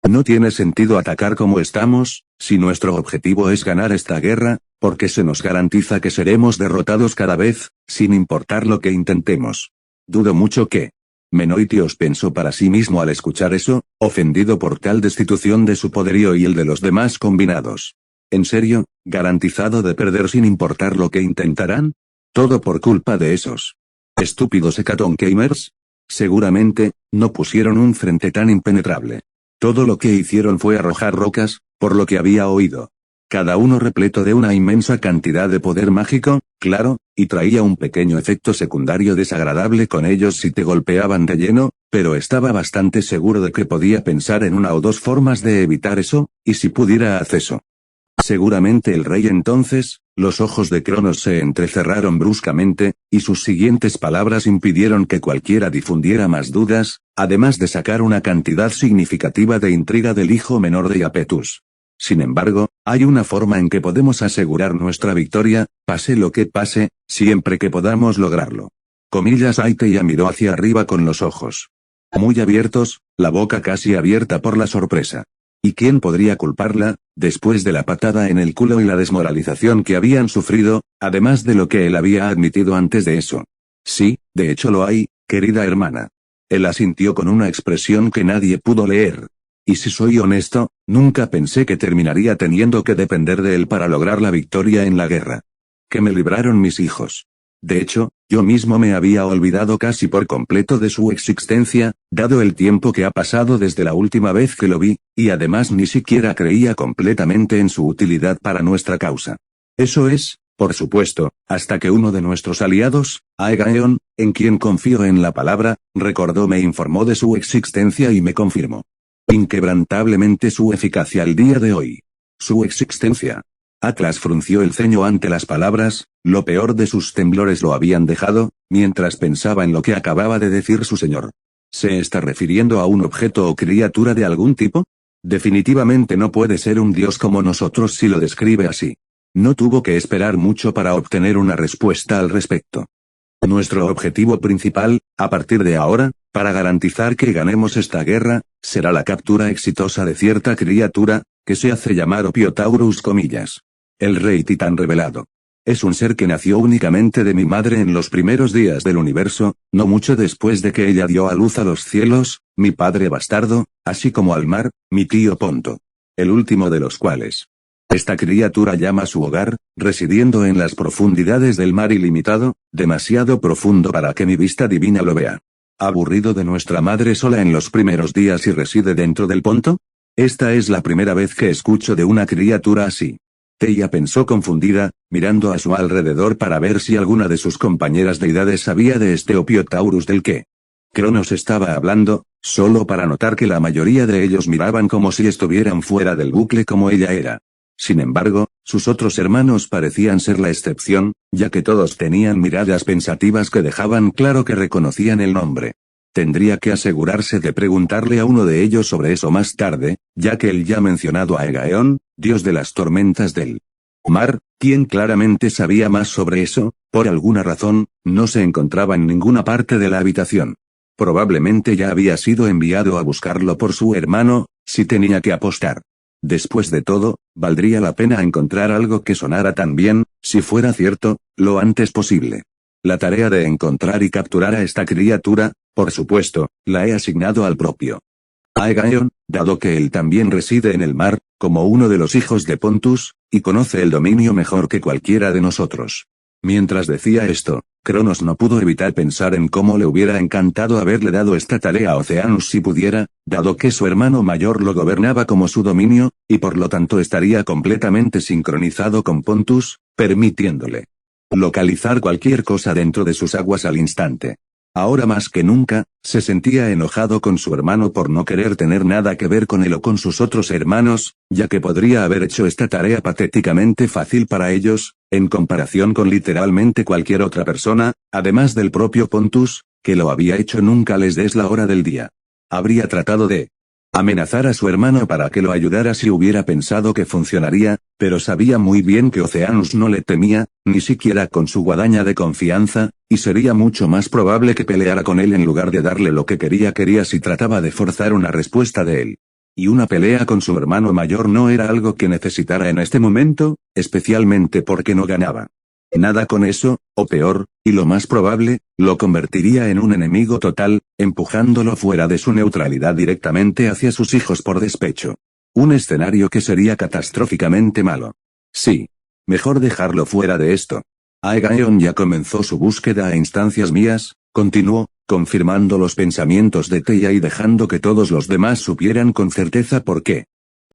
No tiene sentido atacar como estamos, si nuestro objetivo es ganar esta guerra, porque se nos garantiza que seremos derrotados cada vez, sin importar lo que intentemos. Dudo mucho que Menoitios pensó para sí mismo al escuchar eso, ofendido por tal destitución de su poderío y el de los demás combinados. ¿En serio, garantizado de perder sin importar lo que intentarán? ¿Todo por culpa de esos estúpidos Hecatonkheimers? Seguramente, no pusieron un frente tan impenetrable. Todo lo que hicieron fue arrojar rocas, por lo que había oído. Cada uno repleto de una inmensa cantidad de poder mágico, claro, y traía un pequeño efecto secundario desagradable con ellos si te golpeaban de lleno, pero estaba bastante seguro de que podía pensar en una o dos formas de evitar eso, y si pudiera acceso. Seguramente el rey entonces, los ojos de Cronos se entrecerraron bruscamente, y sus siguientes palabras impidieron que cualquiera difundiera más dudas, además de sacar una cantidad significativa de intriga del hijo menor de Iapetus. Sin embargo, hay una forma en que podemos asegurar nuestra victoria, pase lo que pase, siempre que podamos lograrlo. Comillas Aiteya miró hacia arriba con los ojos muy abiertos, la boca casi abierta por la sorpresa. ¿Y quién podría culparla, después de la patada en el culo y la desmoralización que habían sufrido, además de lo que él había admitido antes de eso? Sí, de hecho lo hay, querida hermana. Él asintió con una expresión que nadie pudo leer. Y si soy honesto, nunca pensé que terminaría teniendo que depender de él para lograr la victoria en la guerra. Que me libraron mis hijos. De hecho, yo mismo me había olvidado casi por completo de su existencia, dado el tiempo que ha pasado desde la última vez que lo vi, y además ni siquiera creía completamente en su utilidad para nuestra causa. Eso es, por supuesto, hasta que uno de nuestros aliados, Aegaeon, en quien confío en la palabra, me informó de su existencia y me confirmó inquebrantablemente su eficacia al día de hoy. Su existencia. Atlas frunció el ceño ante las palabras, lo peor de sus temblores lo habían dejado, mientras pensaba en lo que acababa de decir su señor. ¿Se está refiriendo a un objeto o criatura de algún tipo? Definitivamente no puede ser un dios como nosotros si lo describe así. No tuvo que esperar mucho para obtener una respuesta al respecto. Nuestro objetivo principal, a partir de ahora, para garantizar que ganemos esta guerra, será la captura exitosa de cierta criatura, que se hace llamar Opiotaurus comillas. El rey titán revelado. Es un ser que nació únicamente de mi madre en los primeros días del universo, no mucho después de que ella dio a luz a los cielos, mi padre bastardo, así como al mar, mi tío Ponto. El último de los cuales. Esta criatura llama su hogar, residiendo en las profundidades del mar ilimitado, demasiado profundo para que mi vista divina lo vea. ¿Aburrido de nuestra madre sola en los primeros días y reside dentro del Ponto? Esta es la primera vez que escucho de una criatura así. Teia pensó confundida, mirando a su alrededor para ver si alguna de sus compañeras deidades sabía de este Opiotaurus del que Cronos estaba hablando, solo para notar que la mayoría de ellos miraban como si estuvieran fuera del bucle como ella era. Sin embargo, sus otros hermanos parecían ser la excepción, ya que todos tenían miradas pensativas que dejaban claro que reconocían el nombre. Tendría que asegurarse de preguntarle a uno de ellos sobre eso más tarde, ya que el ya mencionado Aegaeon, dios de las tormentas del mar, quien claramente sabía más sobre eso, por alguna razón, no se encontraba en ninguna parte de la habitación. Probablemente ya había sido enviado a buscarlo por su hermano, si tenía que apostar. Después de todo, valdría la pena encontrar algo que sonara tan bien, si fuera cierto, lo antes posible. La tarea de encontrar y capturar a esta criatura, por supuesto, la he asignado al propio Aegaeon, dado que él también reside en el mar, como uno de los hijos de Pontus, y conoce el dominio mejor que cualquiera de nosotros. Mientras decía esto, Cronos no pudo evitar pensar en cómo le hubiera encantado haberle dado esta tarea a Oceanus si pudiera, dado que su hermano mayor lo gobernaba como su dominio, y por lo tanto estaría completamente sincronizado con Pontus, permitiéndole localizar cualquier cosa dentro de sus aguas al instante. Ahora más que nunca, se sentía enojado con su hermano por no querer tener nada que ver con él o con sus otros hermanos, ya que podría haber hecho esta tarea patéticamente fácil para ellos, en comparación con literalmente cualquier otra persona, además del propio Pontus, que lo había hecho nunca les des la hora del día. Habría tratado de amenazar a su hermano para que lo ayudara si hubiera pensado que funcionaría, pero sabía muy bien que Oceanus no le temía, ni siquiera con su guadaña de confianza, y sería mucho más probable que peleara con él en lugar de darle lo que quería si trataba de forzar una respuesta de él. Y una pelea con su hermano mayor no era algo que necesitara en este momento, especialmente porque no ganaba nada con eso, o peor, y lo más probable, lo convertiría en un enemigo total, empujándolo fuera de su neutralidad directamente hacia sus hijos por despecho. Un escenario que sería catastróficamente malo. Sí. Mejor dejarlo fuera de esto. Aegaeon ya comenzó su búsqueda a instancias mías, continuó, confirmando los pensamientos de Teia y dejando que todos los demás supieran con certeza por qué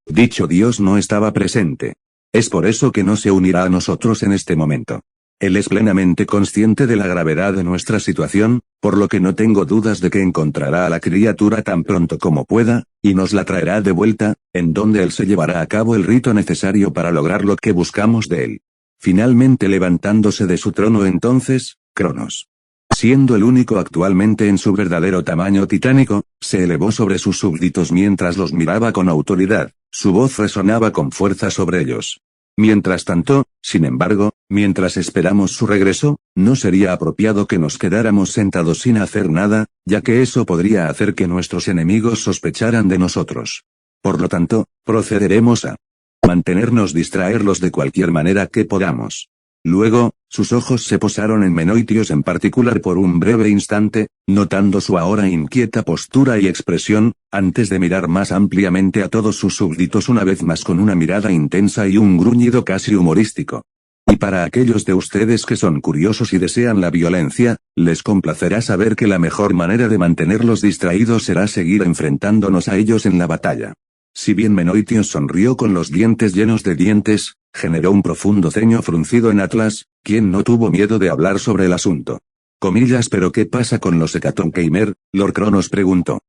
dicho dios no estaba presente. Es por eso que no se unirá a nosotros en este momento. Él es plenamente consciente de la gravedad de nuestra situación, por lo que no tengo dudas de que encontrará a la criatura tan pronto como pueda, y nos la traerá de vuelta, en donde él se llevará a cabo el rito necesario para lograr lo que buscamos de él. Finalmente levantándose de su trono entonces, Cronos, siendo el único actualmente en su verdadero tamaño titánico, se elevó sobre sus súbditos mientras los miraba con autoridad, su voz resonaba con fuerza sobre ellos. Mientras tanto, sin embargo, mientras esperamos su regreso, no sería apropiado que nos quedáramos sentados sin hacer nada, ya que eso podría hacer que nuestros enemigos sospecharan de nosotros. Por lo tanto, procederemos a mantenernos distraerlos de cualquier manera que podamos. Luego, Sus ojos se posaron en Menoitios en particular por un breve instante, notando su ahora inquieta postura y expresión, antes de mirar más ampliamente a todos sus súbditos una vez más con una mirada intensa y un gruñido casi humorístico. Y para aquellos de ustedes que son curiosos y desean la violencia, les complacerá saber que la mejor manera de mantenerlos distraídos será seguir enfrentándonos a ellos en la batalla. Si bien Menoitios sonrió con los dientes llenos de dientes, generó un profundo ceño fruncido en Atlas, quien no tuvo miedo de hablar sobre el asunto. Comillas, ¿pero qué pasa con los Hecatoncheimer? Lord Cronos preguntó.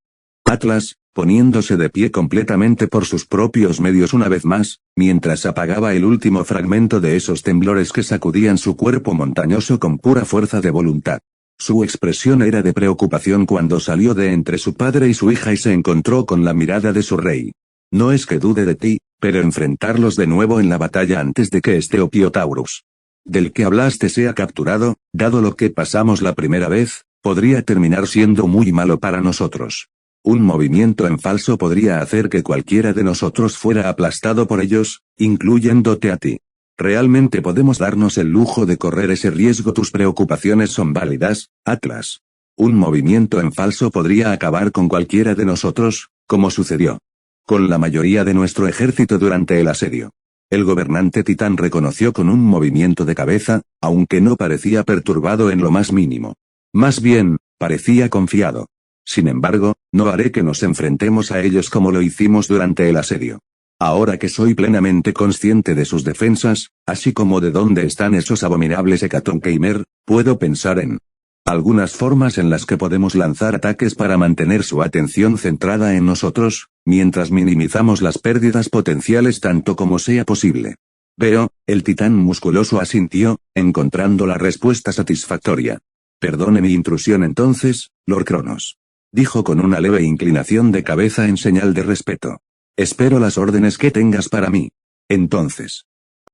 Atlas, poniéndose de pie completamente por sus propios medios una vez más, mientras apagaba el último fragmento de esos temblores que sacudían su cuerpo montañoso con pura fuerza de voluntad. Su expresión era de preocupación cuando salió de entre su padre y su hija y se encontró con la mirada de su rey. No es que dude de ti, pero enfrentarlos de nuevo en la batalla antes de que este Opiotaurus del que hablaste sea capturado, dado lo que pasamos la primera vez, podría terminar siendo muy malo para nosotros. Un movimiento en falso podría hacer que cualquiera de nosotros fuera aplastado por ellos, incluyéndote a ti. ¿Realmente podemos darnos el lujo de correr ese riesgo? Tus preocupaciones son válidas, Atlas. Un movimiento en falso podría acabar con cualquiera de nosotros, como sucedió con la mayoría de nuestro ejército durante el asedio. El gobernante titán reconoció con un movimiento de cabeza, aunque no parecía perturbado en lo más mínimo. Más bien, parecía confiado. Sin embargo, no haré que nos enfrentemos a ellos como lo hicimos durante el asedio. Ahora que soy plenamente consciente de sus defensas, así como de dónde están esos abominables Hecatoncheimer, puedo pensar en algunas formas en las que podemos lanzar ataques para mantener su atención centrada en nosotros, mientras minimizamos las pérdidas potenciales tanto como sea posible. Veo, el titán musculoso asintió, encontrando la respuesta satisfactoria. Perdone mi intrusión entonces, Lord Cronos. Dijo con una leve inclinación de cabeza en señal de respeto. Espero las órdenes que tengas para mí. Entonces.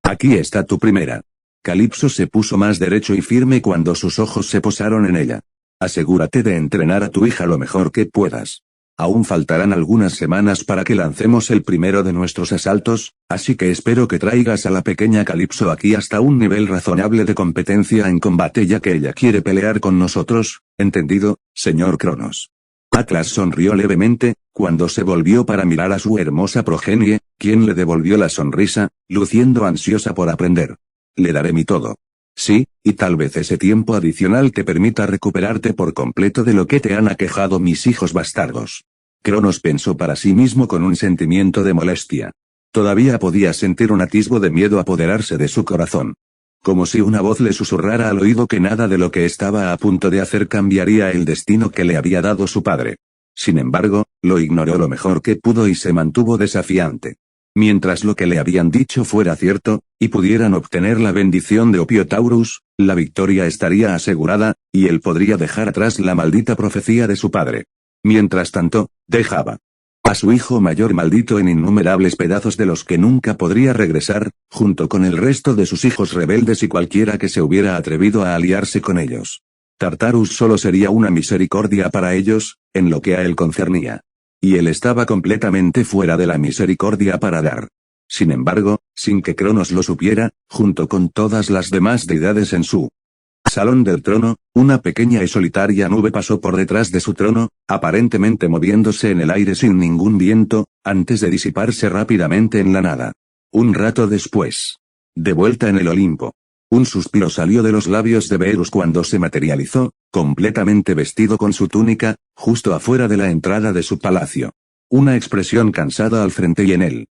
Aquí está tu primera. Calipso se puso más derecho y firme cuando sus ojos se posaron en ella. Asegúrate de entrenar a tu hija lo mejor que puedas. Aún faltarán algunas semanas para que lancemos el primero de nuestros asaltos, así que espero que traigas a la pequeña Calipso aquí hasta un nivel razonable de competencia en combate ya que ella quiere pelear con nosotros, ¿entendido, señor Cronos? Atlas sonrió levemente, cuando se volvió para mirar a su hermosa progenie, quien le devolvió la sonrisa, luciendo ansiosa por aprender. Le daré mi todo. Sí, y tal vez ese tiempo adicional te permita recuperarte por completo de lo que te han aquejado mis hijos bastardos. Cronos pensó para sí mismo con un sentimiento de molestia. Todavía podía sentir un atisbo de miedo apoderarse de su corazón. Como si una voz le susurrara al oído que nada de lo que estaba a punto de hacer cambiaría el destino que le había dado su padre. Sin embargo, lo ignoró lo mejor que pudo y se mantuvo desafiante. Mientras lo que le habían dicho fuera cierto, y pudieran obtener la bendición de Opiotaurus, la victoria estaría asegurada, y él podría dejar atrás la maldita profecía de su padre. Mientras tanto, dejaba a su hijo mayor maldito en innumerables pedazos de los que nunca podría regresar, junto con el resto de sus hijos rebeldes y cualquiera que se hubiera atrevido a aliarse con ellos. Tartarus solo sería una misericordia para ellos, en lo que a él concernía. Y él estaba completamente fuera de la misericordia para dar. Sin embargo, sin que Cronos lo supiera, junto con todas las demás deidades en su salón del trono, una pequeña y solitaria nube pasó por detrás de su trono, aparentemente moviéndose en el aire sin ningún viento, antes de disiparse rápidamente en la nada. Un rato después. De vuelta en el Olimpo. Un suspiro salió de los labios de Verus cuando se materializó, completamente vestido con su túnica, justo afuera de la entrada de su palacio. Una expresión cansada al frente y en el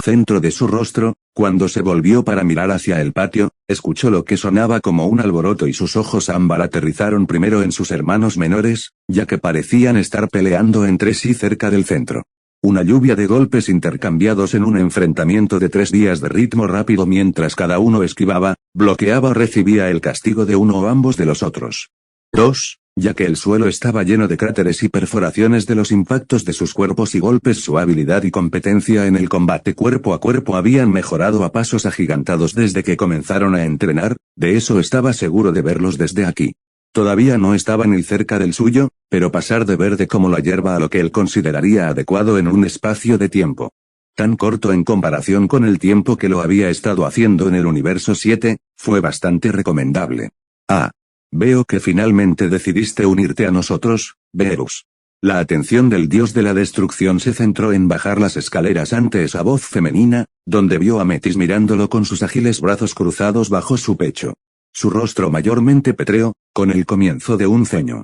centro de su rostro, cuando se volvió para mirar hacia el patio, escuchó lo que sonaba como un alboroto y sus ojos ámbar aterrizaron primero en sus hermanos menores, ya que parecían estar peleando entre sí cerca del centro. Una lluvia de golpes intercambiados en un enfrentamiento de 3 días de ritmo rápido mientras cada uno esquivaba, bloqueaba o recibía el castigo de uno o ambos de los otros. 2. Ya que el suelo estaba lleno de cráteres y perforaciones de los impactos de sus cuerpos y golpes, su habilidad y competencia en el combate cuerpo a cuerpo habían mejorado a pasos agigantados desde que comenzaron a entrenar, de eso estaba seguro de verlos desde aquí. Todavía no estaba ni cerca del suyo, pero pasar de verde como la hierba a lo que él consideraría adecuado en un espacio de tiempo tan corto en comparación con el tiempo que lo había estado haciendo en el universo 7, Fue bastante recomendable. Ah. Veo que finalmente decidiste unirte a nosotros, Beerus. La atención del dios de la destrucción se centró en bajar las escaleras ante esa voz femenina, donde vio a Metis mirándolo con sus ágiles brazos cruzados bajo su pecho. Su rostro mayormente pétreo, con el comienzo de un ceño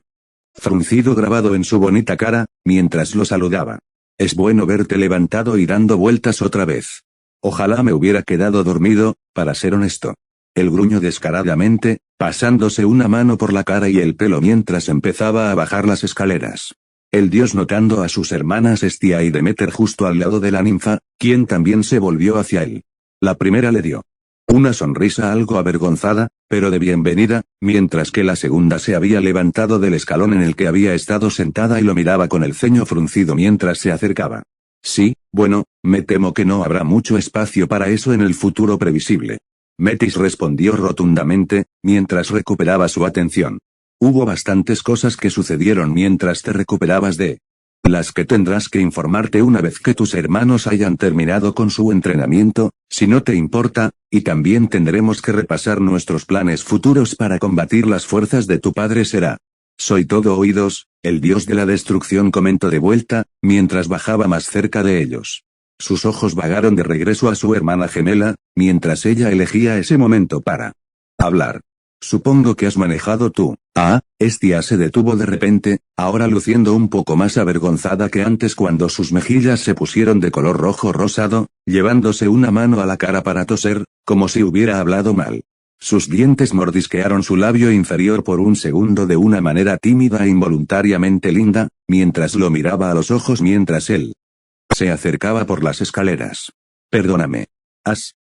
fruncido grabado en su bonita cara, mientras lo saludaba. Es bueno verte levantado y dando vueltas otra vez. Ojalá me hubiera quedado dormido, para ser honesto. Él gruñó descaradamente, pasándose una mano por la cara y el pelo mientras empezaba a bajar las escaleras. El dios notando a sus hermanas Hestia y Demeter justo al lado de la ninfa, quien también se volvió hacia él. La primera le dio una sonrisa algo avergonzada, pero de bienvenida, mientras que la segunda se había levantado del escalón en el que había estado sentada y lo miraba con el ceño fruncido mientras se acercaba. Sí, bueno, me temo que no habrá mucho espacio para eso en el futuro previsible. Metis respondió rotundamente, mientras recuperaba su atención. Hubo bastantes cosas que sucedieron mientras te recuperabas de las que tendrás que informarte una vez que tus hermanos hayan terminado con su entrenamiento, si no te importa, y también tendremos que repasar nuestros planes futuros para combatir las fuerzas de tu padre será. Soy todo oídos, el dios de la destrucción comentó de vuelta, mientras bajaba más cerca de ellos. Sus ojos vagaron de regreso a su hermana gemela, mientras ella elegía ese momento para hablar. Supongo que has manejado tú. Hestia se detuvo de repente, ahora luciendo un poco más avergonzada que antes cuando sus mejillas se pusieron de color rojo rosado, llevándose una mano a la cara para toser, como si hubiera hablado mal. Sus dientes mordisquearon su labio inferior por un segundo de una manera tímida e involuntariamente linda, mientras lo miraba a los ojos mientras él se acercaba por las escaleras. Perdóname. ¿Has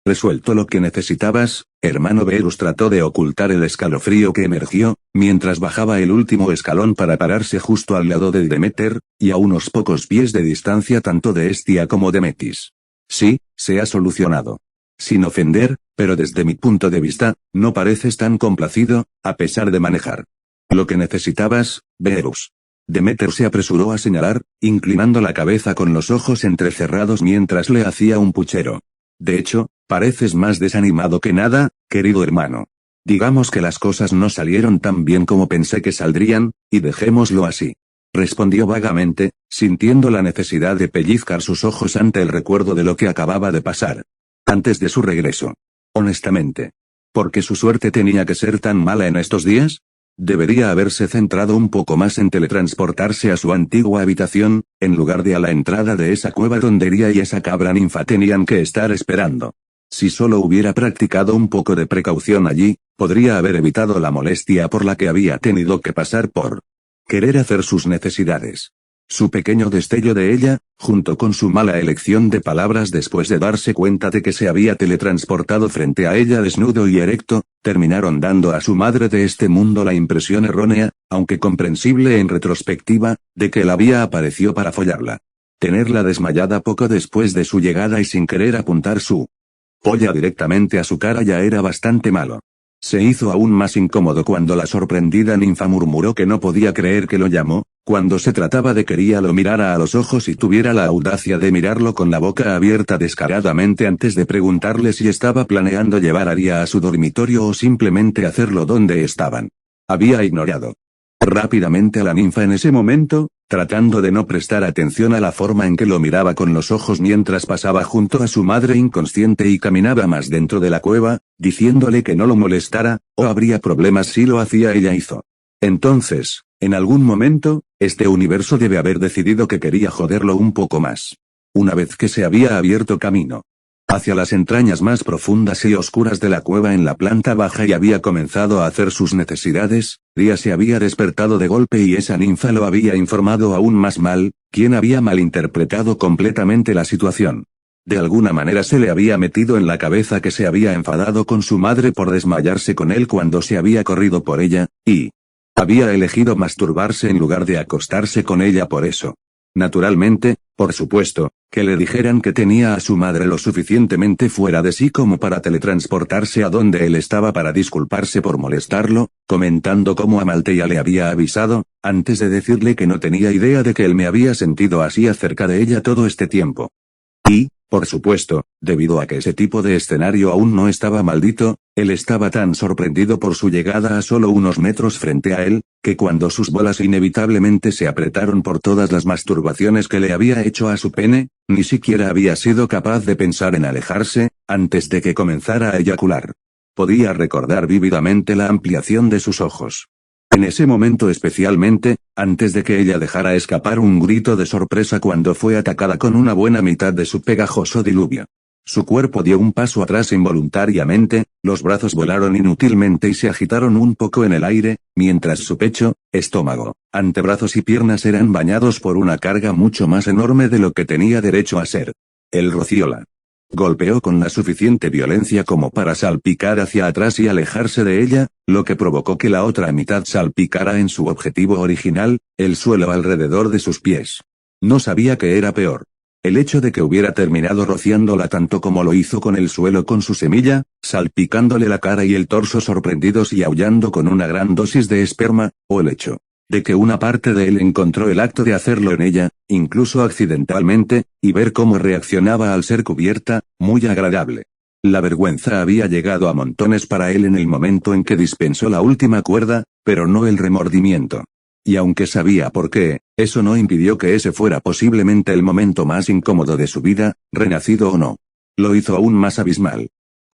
resuelto lo que necesitabas? Hermano Beerus trató de ocultar el escalofrío que emergió, mientras bajaba el último escalón para pararse justo al lado de Demeter, y a unos pocos pies de distancia tanto de Hestia como de Metis. Sí, se ha solucionado. Sin ofender, pero desde mi punto de vista, no pareces tan complacido, a pesar de manejar. Lo que necesitabas, Beerus. Demeter se apresuró a señalar, inclinando la cabeza con los ojos entrecerrados mientras le hacía un puchero. De hecho, pareces más desanimado que nada, querido hermano. Digamos que las cosas no salieron tan bien como pensé que saldrían, y dejémoslo así. Respondió vagamente, sintiendo la necesidad de pellizcar sus ojos ante el recuerdo de lo que acababa de pasar. Antes de su regreso. Honestamente. ¿Por qué su suerte tenía que ser tan mala en estos días? Debería haberse centrado un poco más en teletransportarse a su antigua habitación, en lugar de a la entrada de esa cueva donde Ria y esa cabra ninfa tenían que estar esperando. Si solo hubiera practicado un poco de precaución allí, podría haber evitado la molestia por la que había tenido que pasar por querer hacer sus necesidades. Su pequeño destello de ella, junto con su mala elección de palabras después de darse cuenta de que se había teletransportado frente a ella desnudo y erecto, terminaron dando a su madre de este mundo la impresión errónea, aunque comprensible en retrospectiva, de que él había aparecido para follarla. Tenerla desmayada poco después de su llegada y sin querer apuntar su polla directamente a su cara ya era bastante malo. Se hizo aún más incómodo cuando la sorprendida ninfa murmuró que no podía creer que lo llamó, cuando se trataba de que Ria lo mirara a los ojos y tuviera la audacia de mirarlo con la boca abierta descaradamente antes de preguntarle si estaba planeando llevar a Ria a su dormitorio o simplemente hacerlo donde estaban. Había ignorado rápidamente a la ninfa en ese momento, tratando de no prestar atención a la forma en que lo miraba con los ojos mientras pasaba junto a su madre inconsciente y caminaba más dentro de la cueva, diciéndole que no lo molestara, o habría problemas si lo hacía ella hizo. Entonces, en algún momento, este universo debe haber decidido que quería joderlo un poco más. Una vez que se había abierto camino hacia las entrañas más profundas y oscuras de la cueva en la planta baja y había comenzado a hacer sus necesidades, Ria se había despertado de golpe y esa ninfa lo había informado aún más mal, quien había malinterpretado completamente la situación. De alguna manera se le había metido en la cabeza que se había enfadado con su madre por desmayarse con él cuando se había corrido por ella, y había elegido masturbarse en lugar de acostarse con ella por eso. Naturalmente, por supuesto, que le dijeran que tenía a su madre lo suficientemente fuera de sí como para teletransportarse a donde él estaba para disculparse por molestarlo, comentando cómo Amalthea le había avisado, antes de decirle que no tenía idea de que él me había sentido así acerca de ella todo este tiempo. Y, por supuesto, debido a que ese tipo de escenario aún no estaba maldito, él estaba tan sorprendido por su llegada a solo unos metros frente a él, que cuando sus bolas inevitablemente se apretaron por todas las masturbaciones que le había hecho a su pene, ni siquiera había sido capaz de pensar en alejarse, antes de que comenzara a eyacular. Podía recordar vívidamente la ampliación de sus ojos. En ese momento especialmente, antes de que ella dejara escapar un grito de sorpresa cuando fue atacada con una buena mitad de su pegajoso diluvio. Su cuerpo dio un paso atrás involuntariamente, los brazos volaron inútilmente y se agitaron un poco en el aire, mientras su pecho, estómago, antebrazos y piernas eran bañados por una carga mucho más enorme de lo que tenía derecho a ser. El rocío la golpeó con la suficiente violencia como para salpicar hacia atrás y alejarse de ella, lo que provocó que la otra mitad salpicara en su objetivo original, el suelo alrededor de sus pies. No sabía qué era peor. El hecho de que hubiera terminado rociándola tanto como lo hizo con el suelo con su semilla, salpicándole la cara y el torso sorprendidos y aullando con una gran dosis de esperma, o el hecho de que una parte de él encontró el acto de hacerlo en ella, incluso accidentalmente, y ver cómo reaccionaba al ser cubierta, muy agradable. La vergüenza había llegado a montones para él en el momento en que dispensó la última cuerda, pero no el remordimiento. Y aunque sabía por qué, eso no impidió que ese fuera posiblemente el momento más incómodo de su vida, renacido o no. Lo hizo aún más abismal.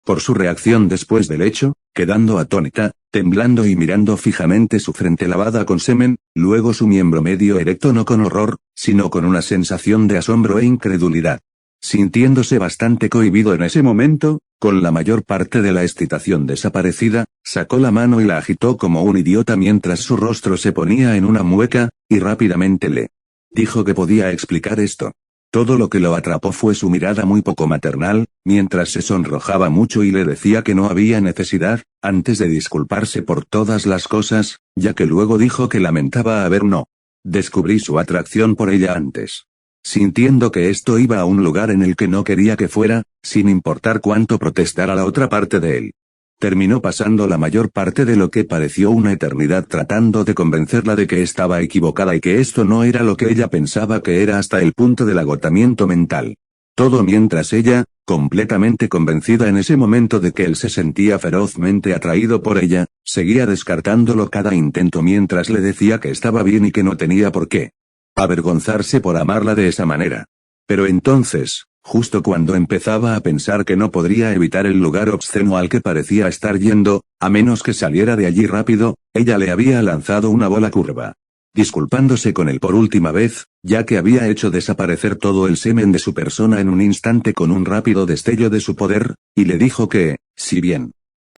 Por su reacción después del hecho, quedando atónita, temblando y mirando fijamente su frente lavada con semen, luego su miembro medio erecto no con horror, sino con una sensación de asombro e incredulidad. Sintiéndose bastante cohibido en ese momento, con la mayor parte de la excitación desaparecida, sacó la mano y la agitó como un idiota mientras su rostro se ponía en una mueca, y rápidamente le dijo que podía explicar esto. Todo lo que lo atrapó fue su mirada muy poco maternal, mientras se sonrojaba mucho y le decía que no había necesidad, antes de disculparse por todas las cosas, ya que luego dijo que lamentaba haber no descubrí su atracción por ella antes. Sintiendo que esto iba a un lugar en el que no quería que fuera, sin importar cuánto protestara la otra parte de él. Terminó pasando la mayor parte de lo que pareció una eternidad tratando de convencerla de que estaba equivocada y que esto no era lo que ella pensaba que era hasta el punto del agotamiento mental. Todo mientras ella, completamente convencida en ese momento de que él se sentía ferozmente atraído por ella, seguía descartándolo cada intento mientras le decía que estaba bien y que no tenía por qué avergonzarse por amarla de esa manera. Pero entonces, justo cuando empezaba a pensar que no podría evitar el lugar obsceno al que parecía estar yendo, a menos que saliera de allí rápido, ella le había lanzado una bola curva. Disculpándose con él por última vez, ya que había hecho desaparecer todo el semen de su persona en un instante con un rápido destello de su poder, y le dijo que, si bien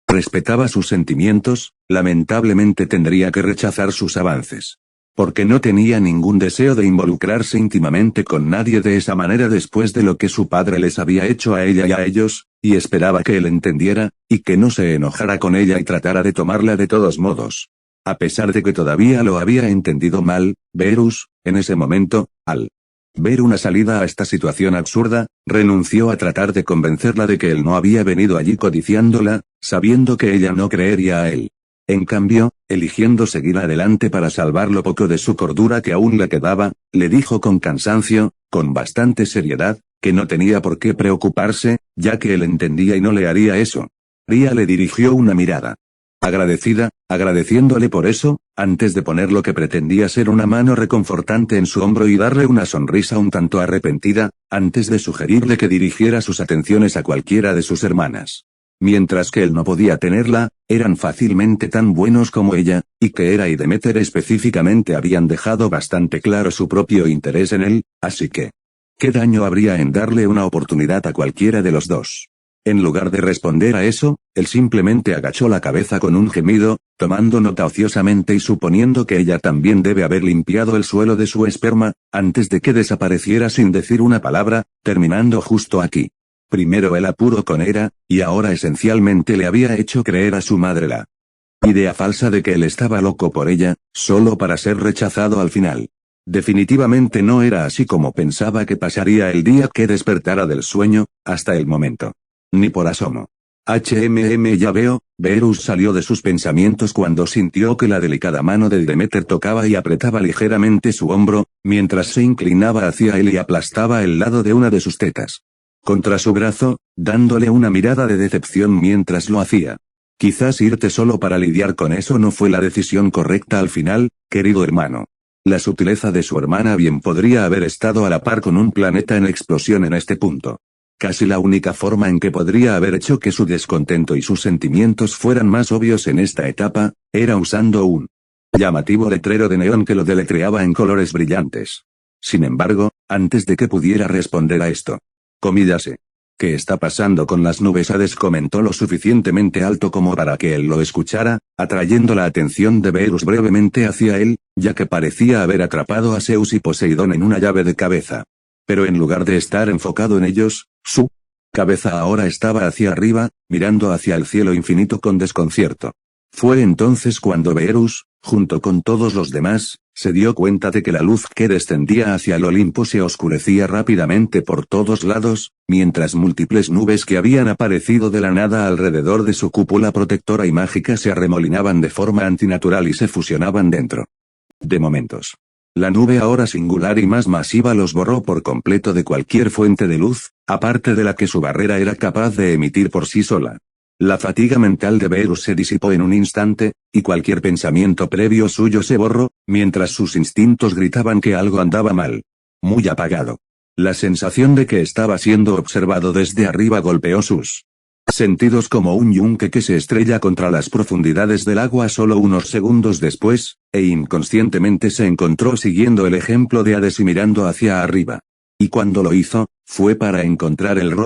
respetaba sus sentimientos, lamentablemente tendría que rechazar sus avances. Porque no tenía ningún deseo de involucrarse íntimamente con nadie de esa manera después de lo que su padre les había hecho a ella y a ellos, y esperaba que él entendiera, y que no se enojara con ella y tratara de tomarla de todos modos. A pesar de que todavía lo había entendido mal, Verus, en ese momento, al ver una salida a esta situación absurda, renunció a tratar de convencerla de que él no había venido allí codiciándola, sabiendo que ella no creería a él. En cambio, eligiendo seguir adelante para salvar lo poco de su cordura que aún le quedaba, le dijo con cansancio, con bastante seriedad, que no tenía por qué preocuparse, ya que él entendía y no le haría eso. Ria le dirigió una mirada agradecida, agradeciéndole por eso, antes de poner lo que pretendía ser una mano reconfortante en su hombro y darle una sonrisa un tanto arrepentida, antes de sugerirle que dirigiera sus atenciones a cualquiera de sus hermanas. Mientras que él no podía tenerla, eran fácilmente tan buenos como ella, y que Hera y Demeter específicamente habían dejado bastante claro su propio interés en él, así que ¿qué daño habría en darle una oportunidad a cualquiera de los dos? En lugar de responder a eso, él simplemente agachó la cabeza con un gemido, tomando nota ociosamente y suponiendo que ella también debe haber limpiado el suelo de su esperma, antes de que desapareciera sin decir una palabra, terminando justo aquí. Primero el apuro con Hera, y ahora esencialmente le había hecho creer a su madre la idea falsa de que él estaba loco por ella, solo para ser rechazado al final. Definitivamente no era así como pensaba que pasaría el día que despertara del sueño, hasta el momento. Ni por asomo. Ya veo. Beerus salió de sus pensamientos cuando sintió que la delicada mano de Demeter tocaba y apretaba ligeramente su hombro, mientras se inclinaba hacia él y aplastaba el lado de una de sus tetas contra su brazo, dándole una mirada de decepción mientras lo hacía. Quizás irte solo para lidiar con eso no fue la decisión correcta al final, querido hermano. La sutileza de su hermana bien podría haber estado a la par con un planeta en explosión en este punto. Casi la única forma en que podría haber hecho que su descontento y sus sentimientos fueran más obvios en esta etapa, era usando un llamativo letrero de neón que lo deletreaba en colores brillantes. Sin embargo, antes de que pudiera responder a esto, comídase. ¿Qué está pasando con las nubes? Hades comentó lo suficientemente alto como para que él lo escuchara, atrayendo la atención de Beerus brevemente hacia él, ya que parecía haber atrapado a Zeus y Poseidón en una llave de cabeza. Pero en lugar de estar enfocado en ellos, su cabeza ahora estaba hacia arriba, mirando hacia el cielo infinito con desconcierto. Fue entonces cuando Beerus, junto con todos los demás, se dio cuenta de que la luz que descendía hacia el Olimpo se oscurecía rápidamente por todos lados, mientras múltiples nubes que habían aparecido de la nada alrededor de su cúpula protectora y mágica se arremolinaban de forma antinatural y se fusionaban dentro de momentos. La nube ahora singular y más masiva los borró por completo de cualquier fuente de luz, aparte de la que su barrera era capaz de emitir por sí sola. La fatiga mental de Beerus se disipó en un instante, y cualquier pensamiento previo suyo se borró, mientras sus instintos gritaban que algo andaba mal. Muy apagado. La sensación de que estaba siendo observado desde arriba golpeó sus sentidos como un yunque que se estrella contra las profundidades del agua solo unos segundos después, e inconscientemente se encontró siguiendo el ejemplo de Hades y mirando hacia arriba. Y cuando lo hizo, fue para encontrar el